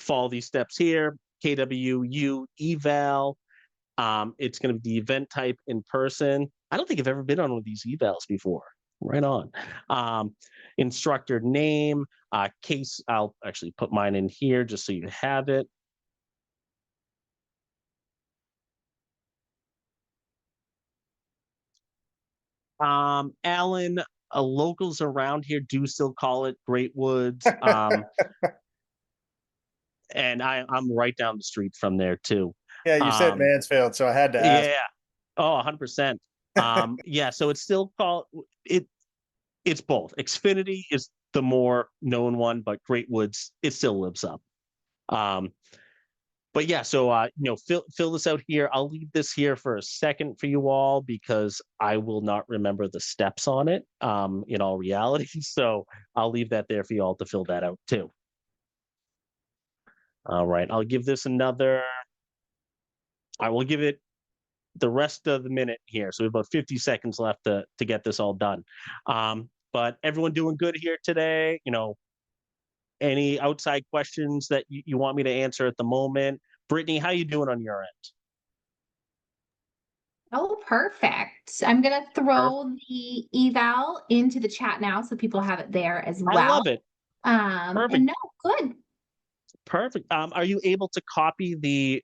follow these steps here. KWU eval. It's going to be the event type in person. I don't think I've ever been on one of these evals before. Right on. Instructor name, case. I'll actually put mine in here just so you have it. Alan, locals around here do still call it Great Woods. And I'm right down the street from there too. Yeah, you said Mansfield, so I had to ask. Yeah. Oh, 100%. Yeah, so it's still called it's both. Xfinity is the more known one, but Great Woods, it still lives up. But yeah, so fill this out here. I'll leave this here for a second for you all because I will not remember the steps on it in all reality. So I'll leave that there for you all to fill that out too. All right, I'll give this another. I will give it the rest of the minute here. So we have about 50 seconds left to get this all done. But everyone doing good here today? Any outside questions that you want me to answer at the moment? Brittany, how you doing on your end? Oh, perfect. I'm going to throw the eval into the chat now so people have it there as well. I love it. Perfect. And no, good. Perfect. Are you able to copy the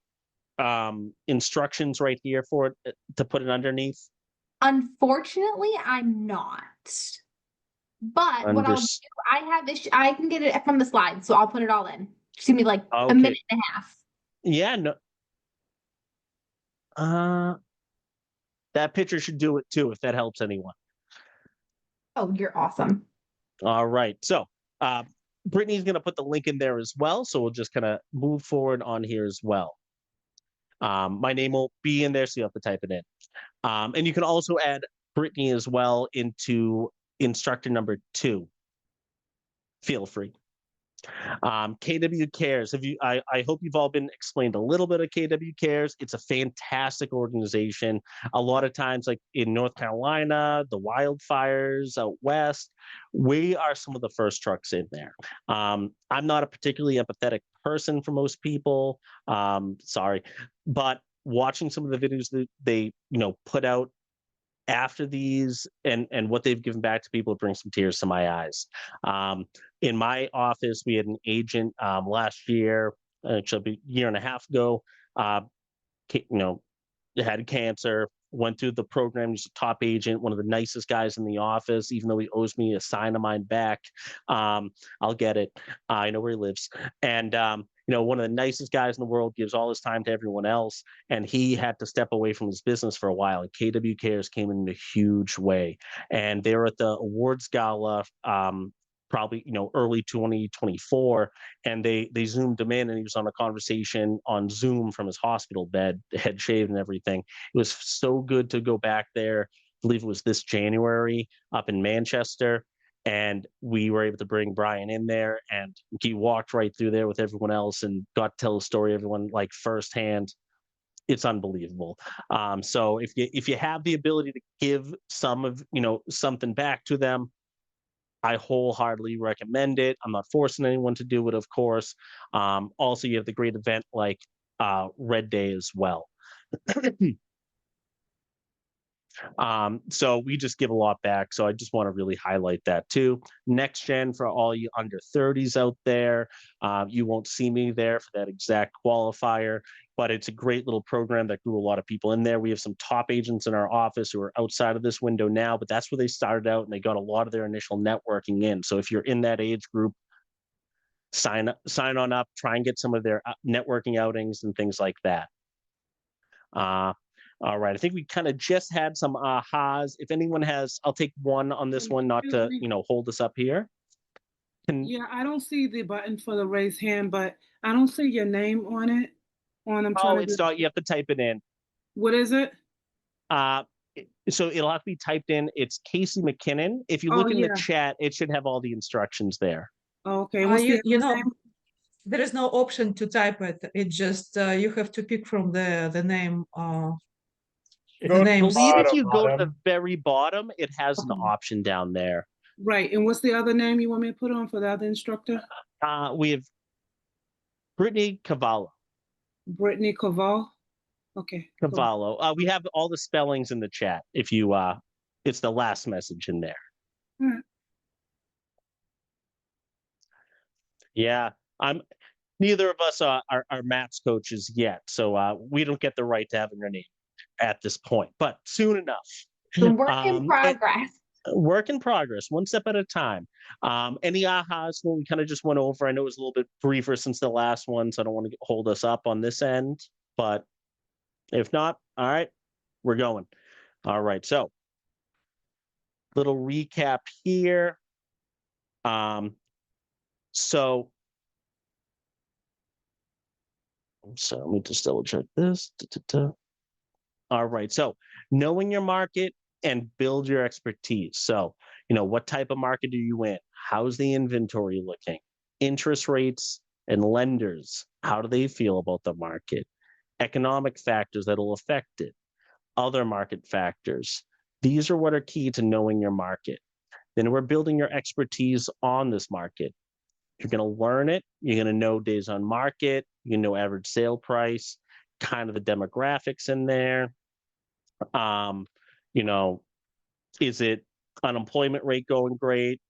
instructions right here for it to put it underneath? Unfortunately, I'm not. But what I'll do, I can get it from the slide, so I'll put it all in. Just give me a minute and a half. Yeah, no. That picture should do it too, if that helps anyone. Oh, you're awesome. All right. So Brittany's going to put the link in there as well. So we'll just kind of move forward on here as well. My name will be in there, so you have to type it in. And you can also add Brittany as well into instructor number 2. Feel free. KW Cares. I hope you've all been explained a little bit of KW Cares. It's a fantastic organization. A lot of times, like in North Carolina, the wildfires out west, we are some of the first trucks in there. I'm not a particularly empathetic person for most people. Sorry, but watching some of the videos that they put out after these and what they've given back to people, it brings some tears to my eyes. In my office, we had an agent last year, actually a year and a half ago, had cancer, went through the program. He's a top agent, one of the nicest guys in the office, even though he owes me a sign of mine back. I'll get it. I know where he lives. And one of the nicest guys in the world, gives all his time to everyone else, and he had to step away from his business for a while. And KW Cares came in a huge way, and they were at the awards gala, probably early 2024, and they zoomed him in, and he was on a conversation on Zoom from his hospital bed, head shaved and everything. It was so good to go back there. I believe it was this January up in Manchester, and we were able to bring Brian in there, and he walked right through there with everyone else and got to tell the story, everyone like firsthand. It's unbelievable. So if you have the ability to give some of something back to them, I wholeheartedly recommend it. I'm not forcing anyone to do it, of course. Also, you have the great event like Red Day as well. So we just give a lot back. So I just want to really highlight that too. Next Gen, for all you under 30s out there, you won't see me there for that exact qualifier, but it's a great little program that grew a lot of people in there. We have some top agents in our office who are outside of this window now, but that's where they started out, and they got a lot of their initial networking in. So if you're in that age group, sign on up, try and get some of their networking outings and things like that. All right, I think we kind of just had some ahas. If anyone has, I'll take one on this one, not to, hold us up here. Yeah, I don't see the button for the raise hand, but I don't see your name on it. It's not, you have to type it in. What is it? So it'll have to be typed in. It's Casey McKinnon. If you look in the chat, it should have all the instructions there. Okay. There is no option to type it. It just you have to pick from the name. The names. If you go to the very bottom, it has an option down there. Right. And what's the other name you want me to put on for the other instructor? We have Brittany Cavallo. Brittany Cavallo. Okay. Cavallo. Cool. We have all the spellings in the chat. If you, it's the last message in there. Right. Yeah, neither of us are maths coaches yet, so we don't get the right to have your name at this point, but soon enough. Work in progress. Work in progress, one step at a time. Any ahas? Well, we kind of just went over. I know it was a little bit briefer since the last one, so I don't want to hold us up on this end, but if not, all right, we're going. All right, so little recap here. So let me just double check this. All right. So knowing your market and build your expertise. So, what type of market are you in? How's the inventory looking? Interest rates and lenders, how do they feel about the market? Economic factors that'll affect it. Other market factors. These are what are key to knowing your market. Then we're building your expertise on this market. You're going to learn it. You're going to know days on market. You know average sale price, kind of the demographics in there. Is it unemployment rate going great?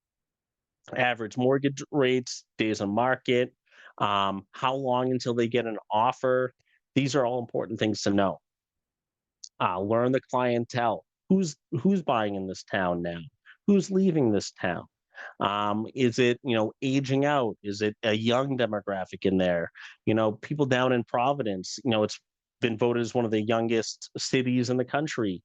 Average mortgage rates, days on market. How long until they get an offer? These are all important things to know. Learn the clientele. Who's buying in this town now? Who's leaving this town? Is it, aging out? Is it a young demographic in there? People down in Providence, it's been voted as one of the youngest cities in the country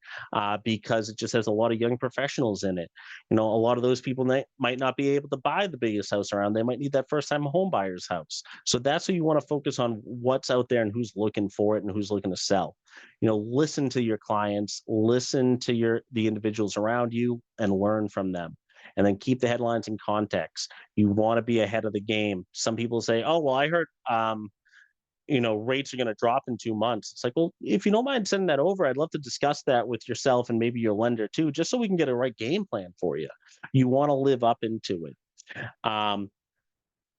because it just has a lot of young professionals in it. A lot of those people might not be able to buy the biggest house around. They might need that first-time home buyer's house. So that's what you want to focus on, what's out there and who's looking for it and who's looking to sell. Listen to your clients, listen to the individuals around you and learn from them. And then keep the headlines in context. You want to be ahead of the game. Some people say, oh, well, I heard, rates are going to drop in 2 months. It's like, well, if you don't mind sending that over, I'd love to discuss that with yourself and maybe your lender too, just so we can get a right game plan for you. You want to live up into it.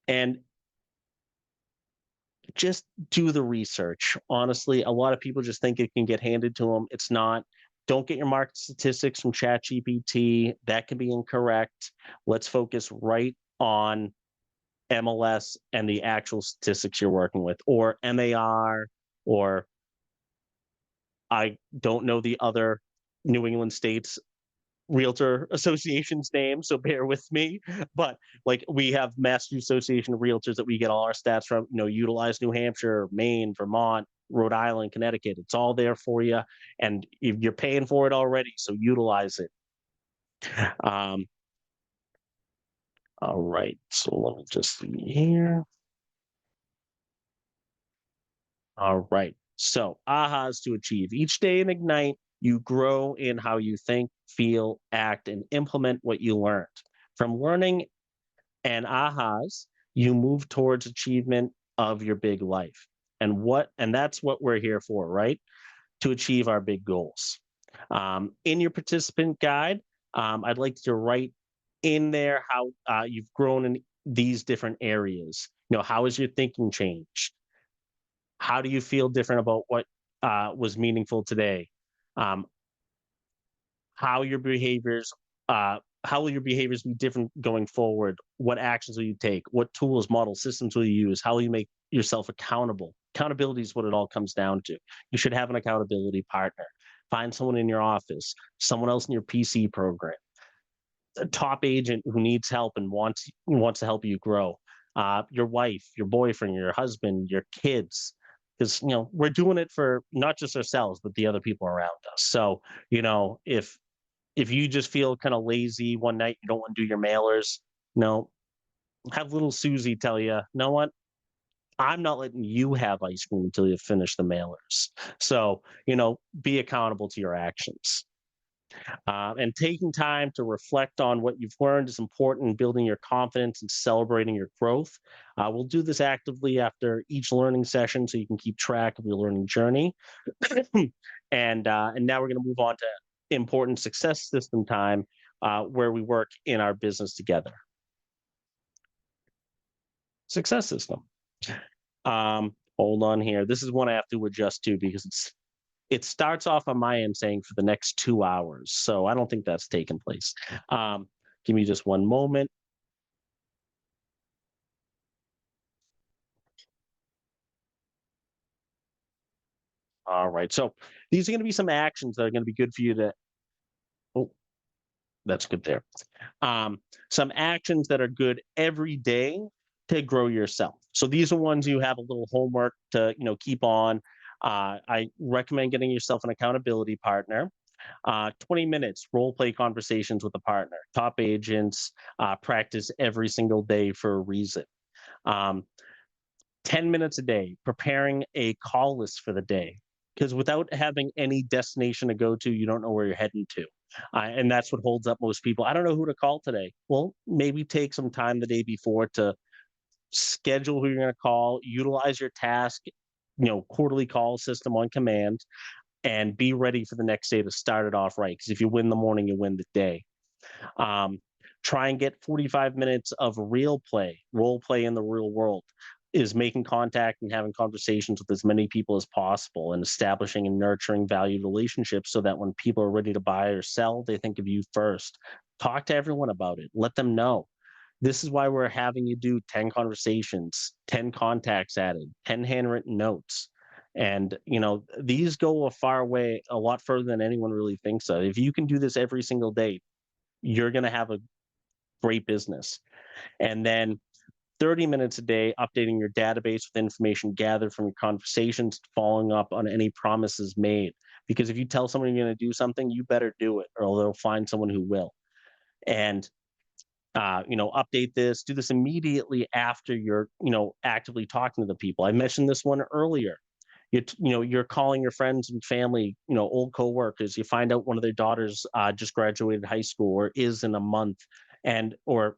And just do the research. Honestly, a lot of people just think it can get handed to them. It's not. Don't get your market statistics from ChatGPT. That can be incorrect. Let's focus right on MLS and the actual statistics you're working with, or MAR, or I don't know the other New England states realtor association's name, so bear with me. But like we have Massachusetts Association of Realtors that we get all our stats from, utilize New Hampshire, Maine, Vermont, Rhode Island, Connecticut. It's all there for you. And if you're paying for it already, so utilize it. All right, so let me just see here. All right, so ahas to achieve. Each day in Ignite, you grow in how you think, feel, act, and implement what you learned. From learning and ahas, you move towards achievement of your big life. And that's what we're here for, right? To achieve our big goals. In your participant guide, I'd like to write in there how you've grown in these different areas. How has your thinking changed? How do you feel different about what was meaningful today? How your behaviors, how will your behaviors be different going forward? What actions will you take? What tools, models, systems will you use? How will you make yourself accountable? Accountability is what it all comes down to. You should have an accountability partner. Find someone in your office, someone else in your PC program, a top agent who needs help and wants to help you grow. Your wife, your boyfriend, your husband, your kids, because we're doing it for not just ourselves but the other people around us. So if you just feel kind of lazy one night, you don't want to do your mailers, have little Susie tell you, know what? I'm not letting you have ice cream until you finish the mailers. So, be accountable to your actions. And taking time to reflect on what you've learned is important in building your confidence and celebrating your growth. We'll do this actively after each learning session so you can keep track of your learning journey. And now we're going to move on to important success system time, where we work in our business together. Success system. Hold on here. This is one I have to adjust to because it starts off on my end saying for the next 2 hours. So I don't think that's taken place. Give me just one moment. All right. So these are going to be some actions that are going to be good for you to. Oh, that's good there. Some actions that are good every day to grow yourself. So these are ones you have a little homework to keep on. I recommend getting yourself an accountability partner. 20 minutes role play conversations with a partner. Top agents practice every single day for a reason. 10 minutes a day preparing a call list for the day, because without having any destination to go to, you don't know where you're heading to. And that's what holds up most people. I don't know who to call today. Well, maybe take some time the day before to schedule who you're going to call, utilize your task, quarterly call system on command, and be ready for the next day to start it off right. Because if you win the morning, you win the day. Try and get 45 minutes of role play in the real world. Is making contact and having conversations with as many people as possible and establishing and nurturing valued relationships so that when people are ready to buy or sell, they think of you first. Talk to everyone about it. Let them know. This is why we're having you do 10 conversations, 10 contacts added, 10 handwritten notes. And, these go a lot further than anyone really thinks of. If you can do this every single day, you're going to have a great business. And then 30 minutes a day, updating your database with information gathered from your conversations, following up on any promises made. Because if you tell someone you're going to do something, you better do it, or they'll find someone who will. And update this, do this immediately after you're, actively talking to the people. I mentioned this one earlier. You're calling your friends and family, old coworkers. You find out one of their daughters just graduated high school or is in a month, or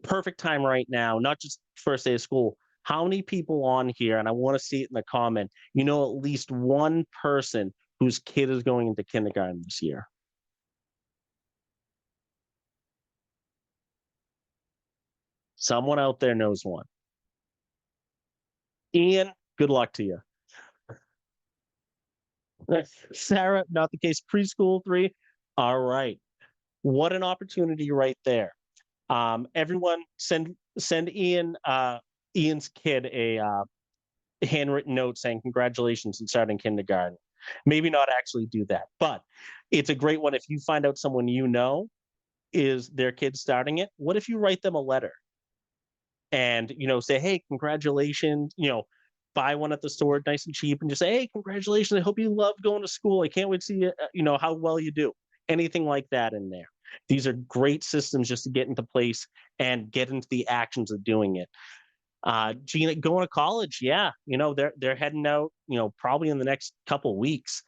perfect time right now, not just first day of school. How many people on here, and I want to see it in the comment, at least one person whose kid is going into kindergarten this year? Someone out there knows one. Ian, good luck to you. Sarah, not the case. Preschool 3. All right. What an opportunity right there. Everyone send Ian, Ian's kid a handwritten note saying congratulations on starting kindergarten. Maybe not actually do that, but It's a great one if you find out someone you know is their kid starting it. What if you write them a letter and, say, hey, congratulations, buy one at the store nice and cheap and just say, hey, congratulations. I hope you love going to school. I can't wait to see how well you do. Anything like that in there. These are great systems just to get into place and get into the actions of doing it. Gina, going to college, yeah, they're heading out, probably in the next couple weeks.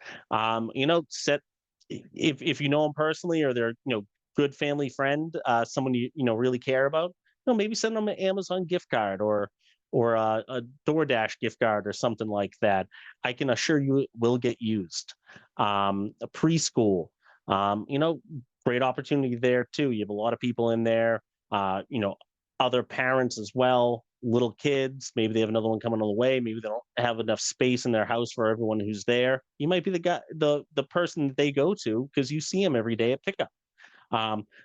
Set if you know them personally or they're good family friend, someone you really care about, maybe send them an Amazon gift card or a DoorDash gift card or something like that. I can assure you it will get used. A preschool, great opportunity there too. You have a lot of people in there, other parents as well, little kids. Maybe they have another one coming on the way. Maybe they don't have enough space in their house for everyone who's there. You might be the guy, the person that they go to because you see them every day at pickup.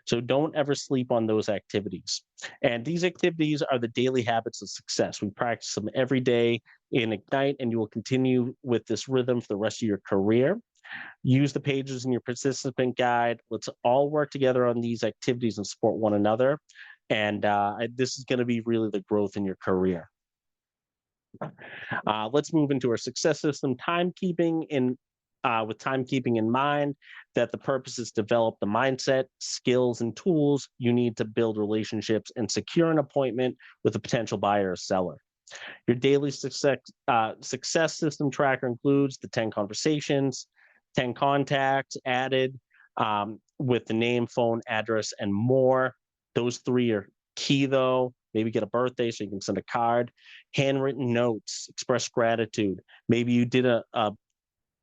So don't ever sleep on those activities. And these activities are the daily habits of success. We practice them every day in Ignite, and you will continue with this rhythm for the rest of your career. Use the pages in your participant guide. Let's all work together on these activities and support one another. And this is going to be really the growth in your career. Let's move into our success system, timekeeping with timekeeping in mind, that the purpose is develop the mindset, skills, and tools you need to build relationships and secure an appointment with a potential buyer or seller. Your daily success system tracker includes the 10 conversations, 10 contacts added with the name, phone, address, and more. Those 3 are key, though. Maybe get a birthday so you can send a card. Handwritten notes, express gratitude. Maybe you did a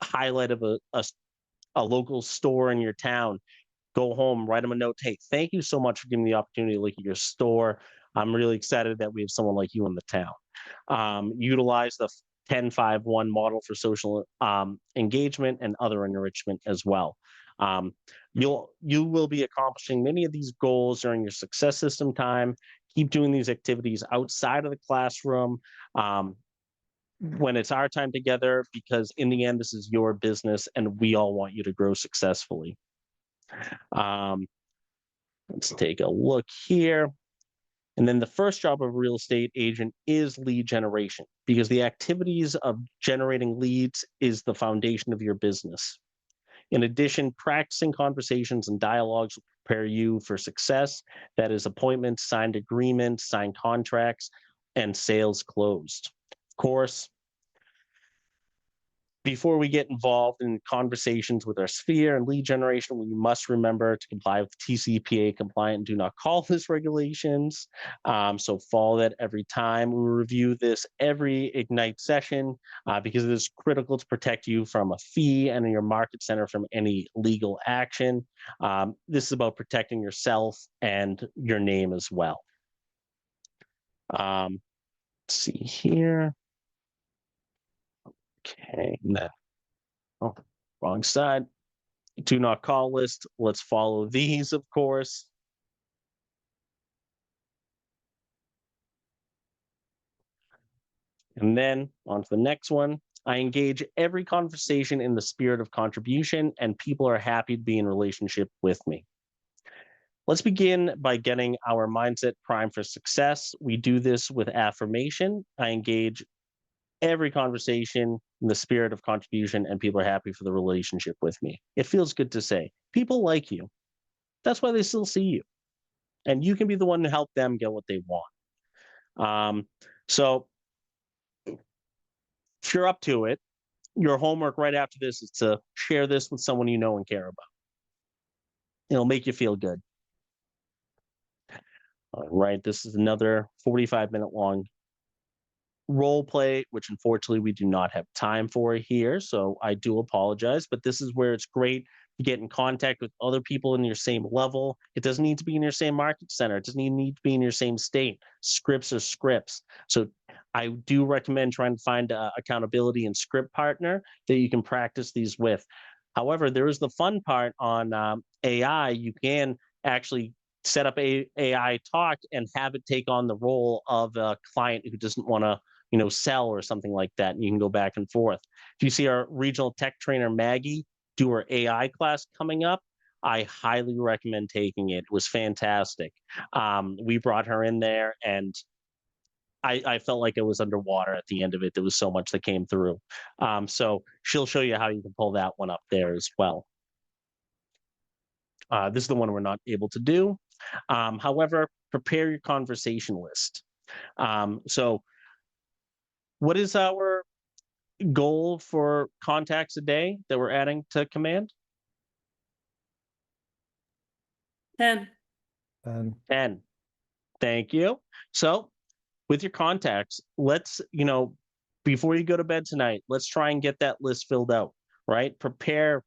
highlight of a local store in your town. Go home, write them a note. Hey, thank you so much for giving me the opportunity to look at your store. I'm really excited that we have someone like you in the town. Utilize the 10-5-1 model for social engagement and other enrichment as well. You will be accomplishing many of these goals during your success system time. Keep doing these activities outside of the classroom when it's our time together, because in the end, this is your business and we all want you to grow successfully. Let's take a look here. And then the first job of a real estate agent is lead generation, because the activities of generating leads is the foundation of your business. In addition, practicing conversations and dialogues will prepare you for success. That is appointments, signed agreements, signed contracts, and sales closed. Of course, before we get involved in conversations with our sphere and lead generation, we must remember to comply with TCPA compliant and do not call list regulations. So follow that every time. We review this every Ignite session because it is critical to protect you from a fee and your market center from any legal action. This is about protecting yourself and your name as well. Let's see here. Okay, no. Oh, wrong side. Do not call list. Let's follow these, of course. And then on to the next one. I engage every conversation in the spirit of contribution, and people are happy to be in relationship with me. Let's begin by getting our mindset primed for success. We do this with affirmation. I engage every conversation in the spirit of contribution, and people are happy for the relationship with me. It feels good to say. People like you. That's why they still see you. And you can be the one to help them get what they want. So if you're up to it, your homework right after this is to share this with someone you know and care about. It'll make you feel good. All right, this is another 45-minute long role play, which unfortunately we do not have time for here, so I do apologize, but this is where it's great to get in contact with other people in your same level. It doesn't need to be in your same market center. It doesn't even need to be in your same state. Scripts are scripts. So I do recommend trying to find an accountability and script partner that you can practice these with. However, there is the fun part on AI. You can actually set up AI talk and have it take on the role of a client who doesn't want to sell or something like that. And you can go back and forth. If you see our regional tech trainer, Maggie, do her AI class coming up. I highly recommend taking it. It was fantastic. We brought her in there, and I felt like it was underwater at the end of it. There was so much that came through. So she'll show you how you can pull that one up there as well. This is the one we're not able to do. However, prepare your conversation list. So what is our goal for contacts a day that we're adding to Command? 10. 10. Thank you. So with your contacts, let's, before you go to bed tonight, let's try and get that list filled out, right? Prepare.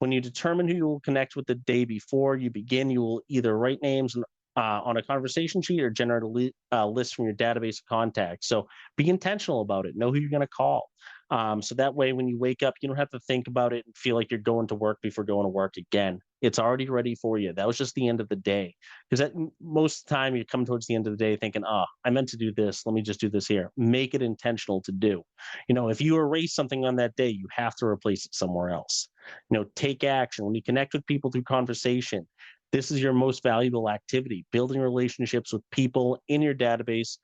When you determine who you will connect with the day before you begin, you will either write names on a conversation sheet or generate a list from your database of contacts. So be intentional about it. Know who you're going to call. So that way, when you wake up, you don't have to think about it and feel like you're going to work before going to work again. It's already ready for you. That was just the end of the day. Because most of the time you come towards the end of the day thinking, oh, I meant to do this. Let me just do this here. Make it intentional to do. If you erase something on that day, you have to replace it somewhere else. Take action. When you connect with people through conversation, this is your most valuable activity. Building relationships with people in your database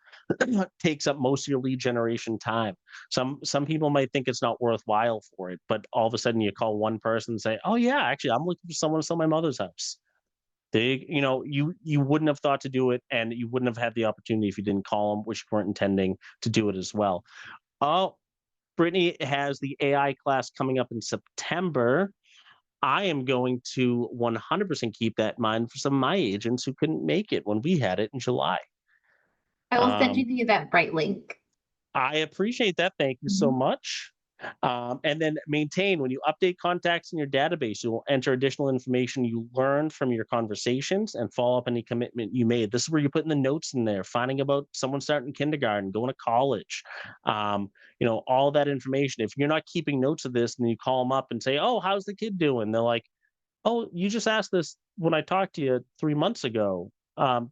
takes up most of your lead generation time. Some people might think it's not worthwhile for it, but all of a sudden you call one person and say, oh yeah, actually I'm looking for someone to sell my mother's house. You wouldn't have thought to do it, and you wouldn't have had the opportunity if you didn't call them, which you weren't intending to do it as well. Oh, Brittany has the AI class coming up in September. I am going to 100% keep that in mind for some of my agents who couldn't make it when we had it in July. I will send you the Eventbrite link. I appreciate that. Thank you so much. And then maintain, when you update contacts in your database, you will enter additional information you learned from your conversations and follow up any commitment you made. This is where you're putting the notes in there, finding about someone starting kindergarten, going to college, all that information. If you're not keeping notes of this, and you call them up and say, oh, how's the kid doing? They're like, oh, you just asked this when I talked to you 3 months ago.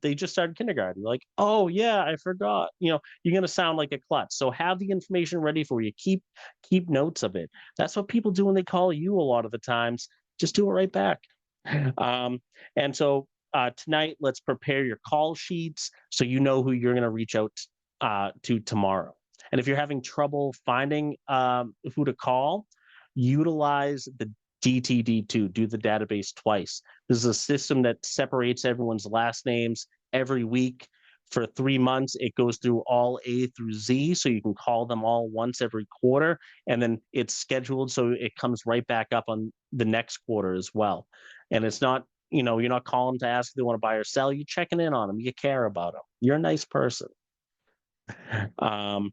They just started kindergarten. You're like, oh yeah, I forgot. You're gonna sound like a klutz. So have the information ready for you. Keep notes of it. That's what people do when they call you a lot of the times. Just do it right back. And so tonight, let's prepare your call sheets so you know who you're gonna reach out to tomorrow. And if you're having trouble finding who to call, utilize the DTD2, do the database twice. This is a system that separates everyone's last names every week. For 3 months, it goes through all A through Z, so you can call them all once every quarter, and then it's scheduled so it comes right back up on the next quarter as well. And it's not, you're not calling to ask if they want to buy or sell. You're checking in on them. You care about them. You're a nice person. All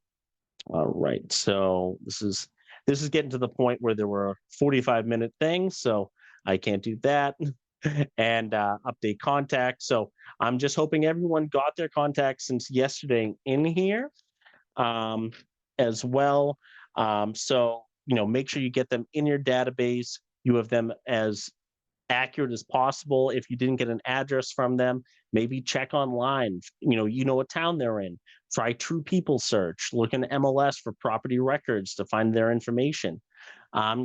right, so this is getting to the point where there were 45-minute things, so I can't do that. And update contacts. So I'm just hoping everyone got their contacts since yesterday in here as well. So, make sure you get them in your database. You have them as accurate as possible. If you didn't get an address from them, maybe check online. You know what town they're in. Try True People search. Look in MLS for property records to find their information.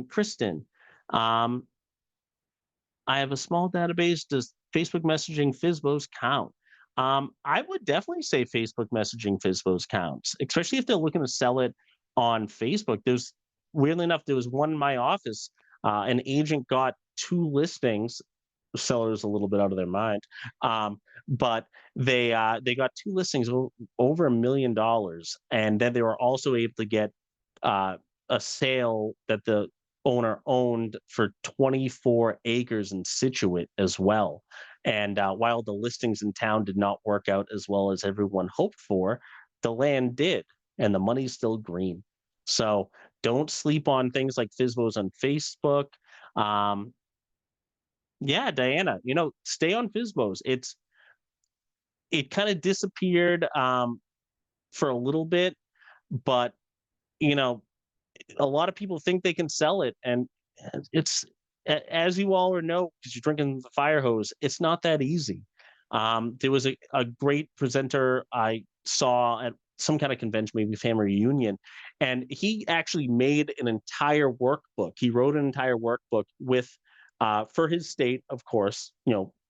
Kristen, I have a small database. Does Facebook messaging FSBOs count? I would definitely say Facebook messaging FSBOs counts, especially if they're looking to sell it on Facebook. Weirdly enough, there was one in my office. An agent got 2 listings. The seller's a little bit out of their mind, but they got 2 listings over $1 million, and then they were also able to get a sale that the owner owned for 24 acres in Scituate as well. And while the listings in town did not work out as well as everyone hoped for, the land did, and the money's still green. So don't sleep on things like FSBOs on Facebook. Yeah, Diana, stay on FSBOs. It kind of disappeared for a little bit, but a lot of people think they can sell it, and it's, as you all know, because you're drinking the fire hose, it's not that easy. There was a great presenter I saw at some kind of convention, maybe family reunion, and he actually made an entire workbook. He wrote an entire workbook with for his state, of course,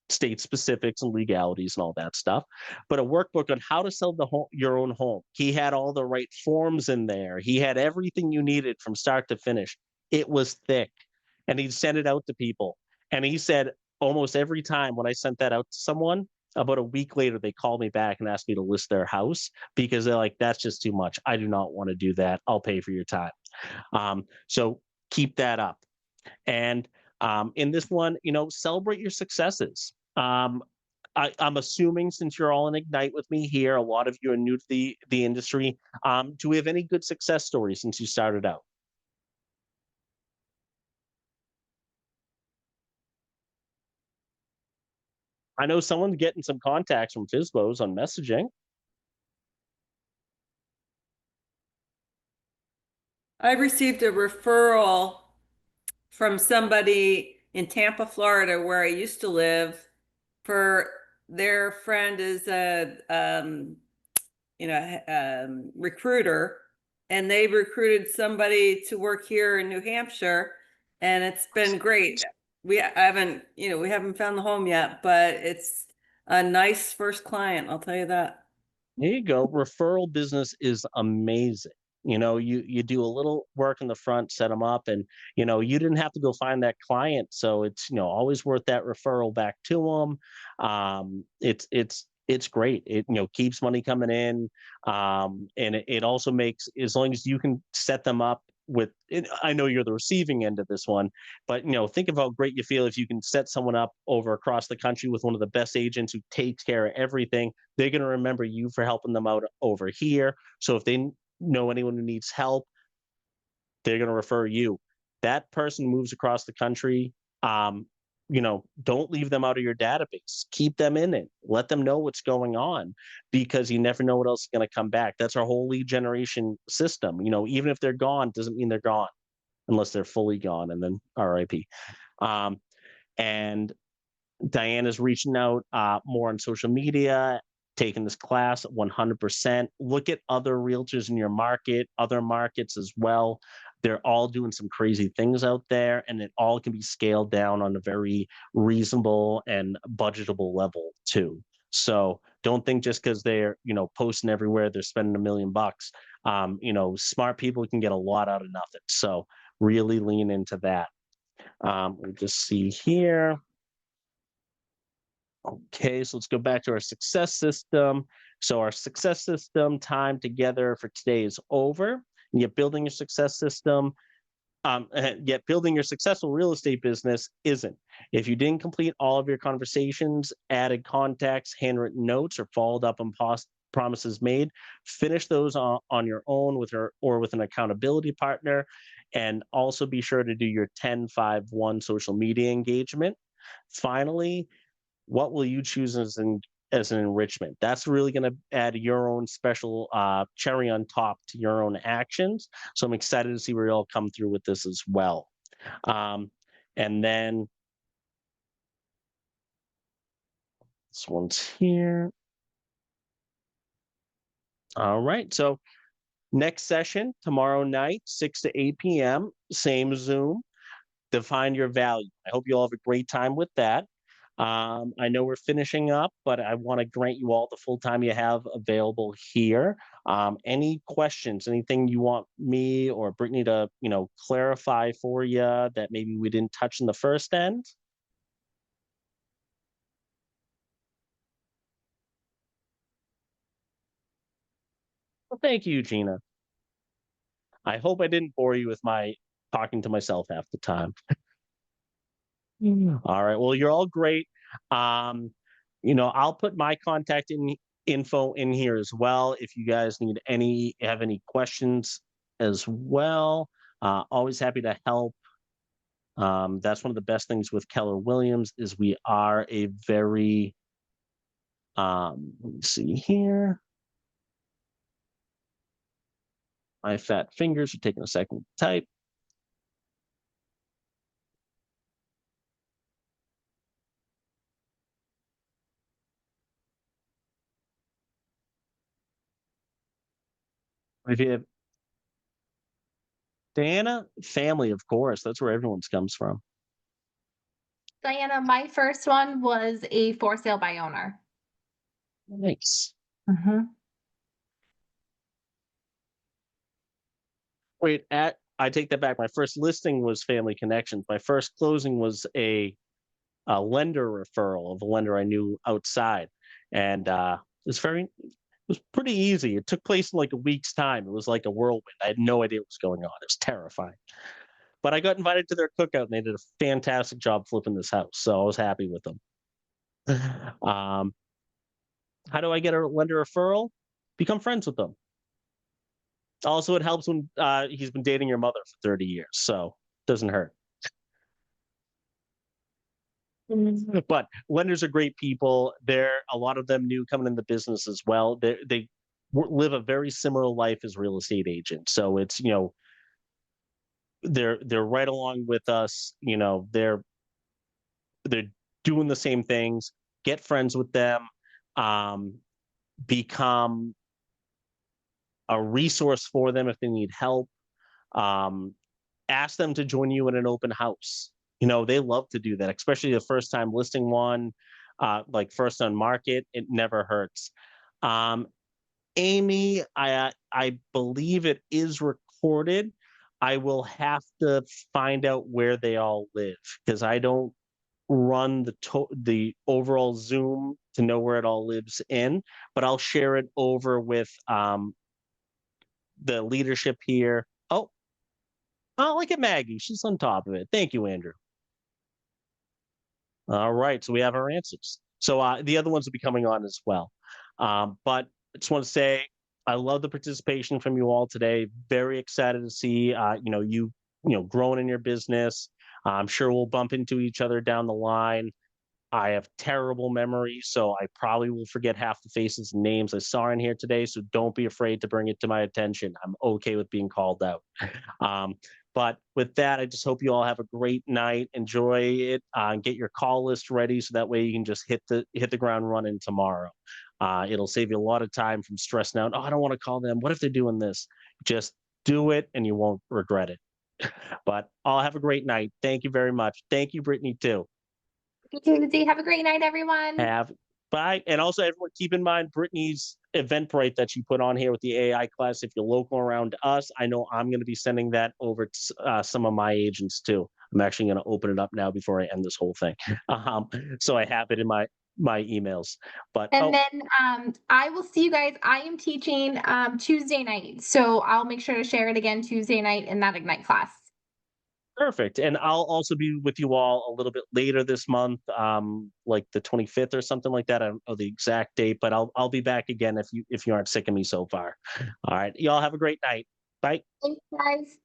state specifics and legalities and all that stuff, but a workbook on how to sell your own home. He had all the right forms in there. He had everything you needed from start to finish. It was thick, and he'd send it out to people. And he said almost every time when I sent that out to someone, about a week later, they called me back and asked me to list their house because they're like, that's just too much. I do not want to do that. I'll pay for your time. So keep that up. And in this one, celebrate your successes. I'm assuming since you're all in Ignite with me here, a lot of you are new to the industry. Do we have any good success stories since you started out? I know someone's getting some contacts from FSBOs on messaging. I received a referral from somebody in Tampa, Florida, where I used to live, for their friend is a recruiter, and they recruited somebody to work here in New Hampshire, and it's been great. We haven't found the home yet, but it's a nice first client, I'll tell you that. There you go. Referral business is amazing. You do a little work in the front, set them up, and you didn't have to go find that client. So it's always worth that referral back to them. It's great. It keeps money coming in, and it also makes, as long as you can set them up with it. I know you're the receiving end of this one, but think of how great you feel if you can set someone up over across the country with one of the best agents who takes care of everything. They're going to remember you for helping them out over here. So if they know anyone who needs help, they're going to refer you. That person moves across the country. Don't leave them out of your database. Keep them in it. Let them know what's going on, because you never know what else is going to come back. That's our whole lead generation system. Even if they're gone, doesn't mean they're gone unless they're fully gone, and then RIP. And Diana's reaching out more on social media, taking this class 100%. Look at other realtors in your market, other markets as well. They're all doing some crazy things out there, and it all can be scaled down on a very reasonable and budgetable level too. So don't think just because they're posting everywhere they're spending $1 million. Smart people can get a lot out of nothing. So really lean into that. Let me just see here. Okay, so let's go back to our success system. So our success system time together for today is over. And yet building your success system, yet building your successful real estate business isn't. If you didn't complete all of your conversations, added contacts, handwritten notes, or followed up on promises made, finish those on your own or with an accountability partner. And also be sure to do your 10-5-1 social media engagement. Finally, what will you choose as an enrichment? That's really going to add your own special cherry on top to your own actions. So I'm excited to see where you all come through with this as well. And then this one's here. All right. So next session tomorrow night, 6 to 8 p.m., same Zoom. Define your value. I hope you all have a great time with that. I know we're finishing up, but I want to grant you all the full time you have available here. Any questions, anything you want me or Brittany to, clarify for you that maybe we didn't touch in the first end? Well, thank you, Gina. I hope I didn't bore you with my talking to myself half the time. All right. Well, you're all great. I'll put my contact info in here as well. If you guys have any questions as well, always happy to help. That's one of the best things with Keller Williams is we are a very, let me see here. My fat fingers are taking a second to type. If you have Diana, family, of course. That's where everyone's comes from. Diana, my first one was a for sale by owner. Nice. Mm-hmm. Wait, I take that back. My first listing was Family Connections. My first closing was a lender referral of a lender I knew outside, and it was pretty easy. It took place in like a week's time. It was like a whirlwind. I had no idea what was going on. It was terrifying. But I got invited to their cookout, and they did a fantastic job flipping this house. So I was happy with them. How do I get a lender referral? Become friends with them. Also, it helps when he's been dating your mother for 30 years, so it doesn't hurt. But lenders are great people. They're a lot of them new coming in the business as well. They live a very similar life as real estate agents. So it's, they're right along with us. They're doing the same things. Get friends with them. Become a resource for them if they need help. Ask them to join you in an open house. They love to do that, especially the first time listing one, like first on market. It never hurts. Amy, I believe it is recorded. I will have to find out where they all live because I don't run the overall Zoom to know where it all lives in, but I'll share it over with the leadership here. Oh, look at Maggie. She's on top of it. Thank you, Andrew. All right, so we have our answers. So the other ones will be coming on as well. But I just want to say I love the participation from you all today. Very excited to see you growing in your business. I'm sure we'll bump into each other down the line. I have terrible memory, so I probably will forget half the faces and names I saw in here today. So don't be afraid to bring it to my attention. I'm okay with being called out. But with that, I just hope you all have a great night. Enjoy it. Get your call list ready so that way you can just hit the ground running tomorrow. It'll save you a lot of time from stressing out. Oh, I don't want to call them. What if they're doing this? Just do it and you won't regret it. But I'll have a great night. Thank you very much. Thank you, Brittany, too. You too, Lindsay. Have a great night, everyone. Bye. And also, everyone, keep in mind Brittany's Eventbrite that she put on here with the AI class. If you're local around us, I know I'm going to be sending that over to some of my agents too. I'm actually going to open it up now before I end this whole thing. So I have it in my emails. But then I will see you guys. I am teaching Tuesday night, so I'll make sure to share it again Tuesday night in that Ignite class. Perfect. And I'll also be with you all a little bit later this month, like the 25th or something like that. I don't know the exact date, but I'll be back again if you aren't sick of me so far. All right. Y'all have a great night. Bye. Thanks, guys.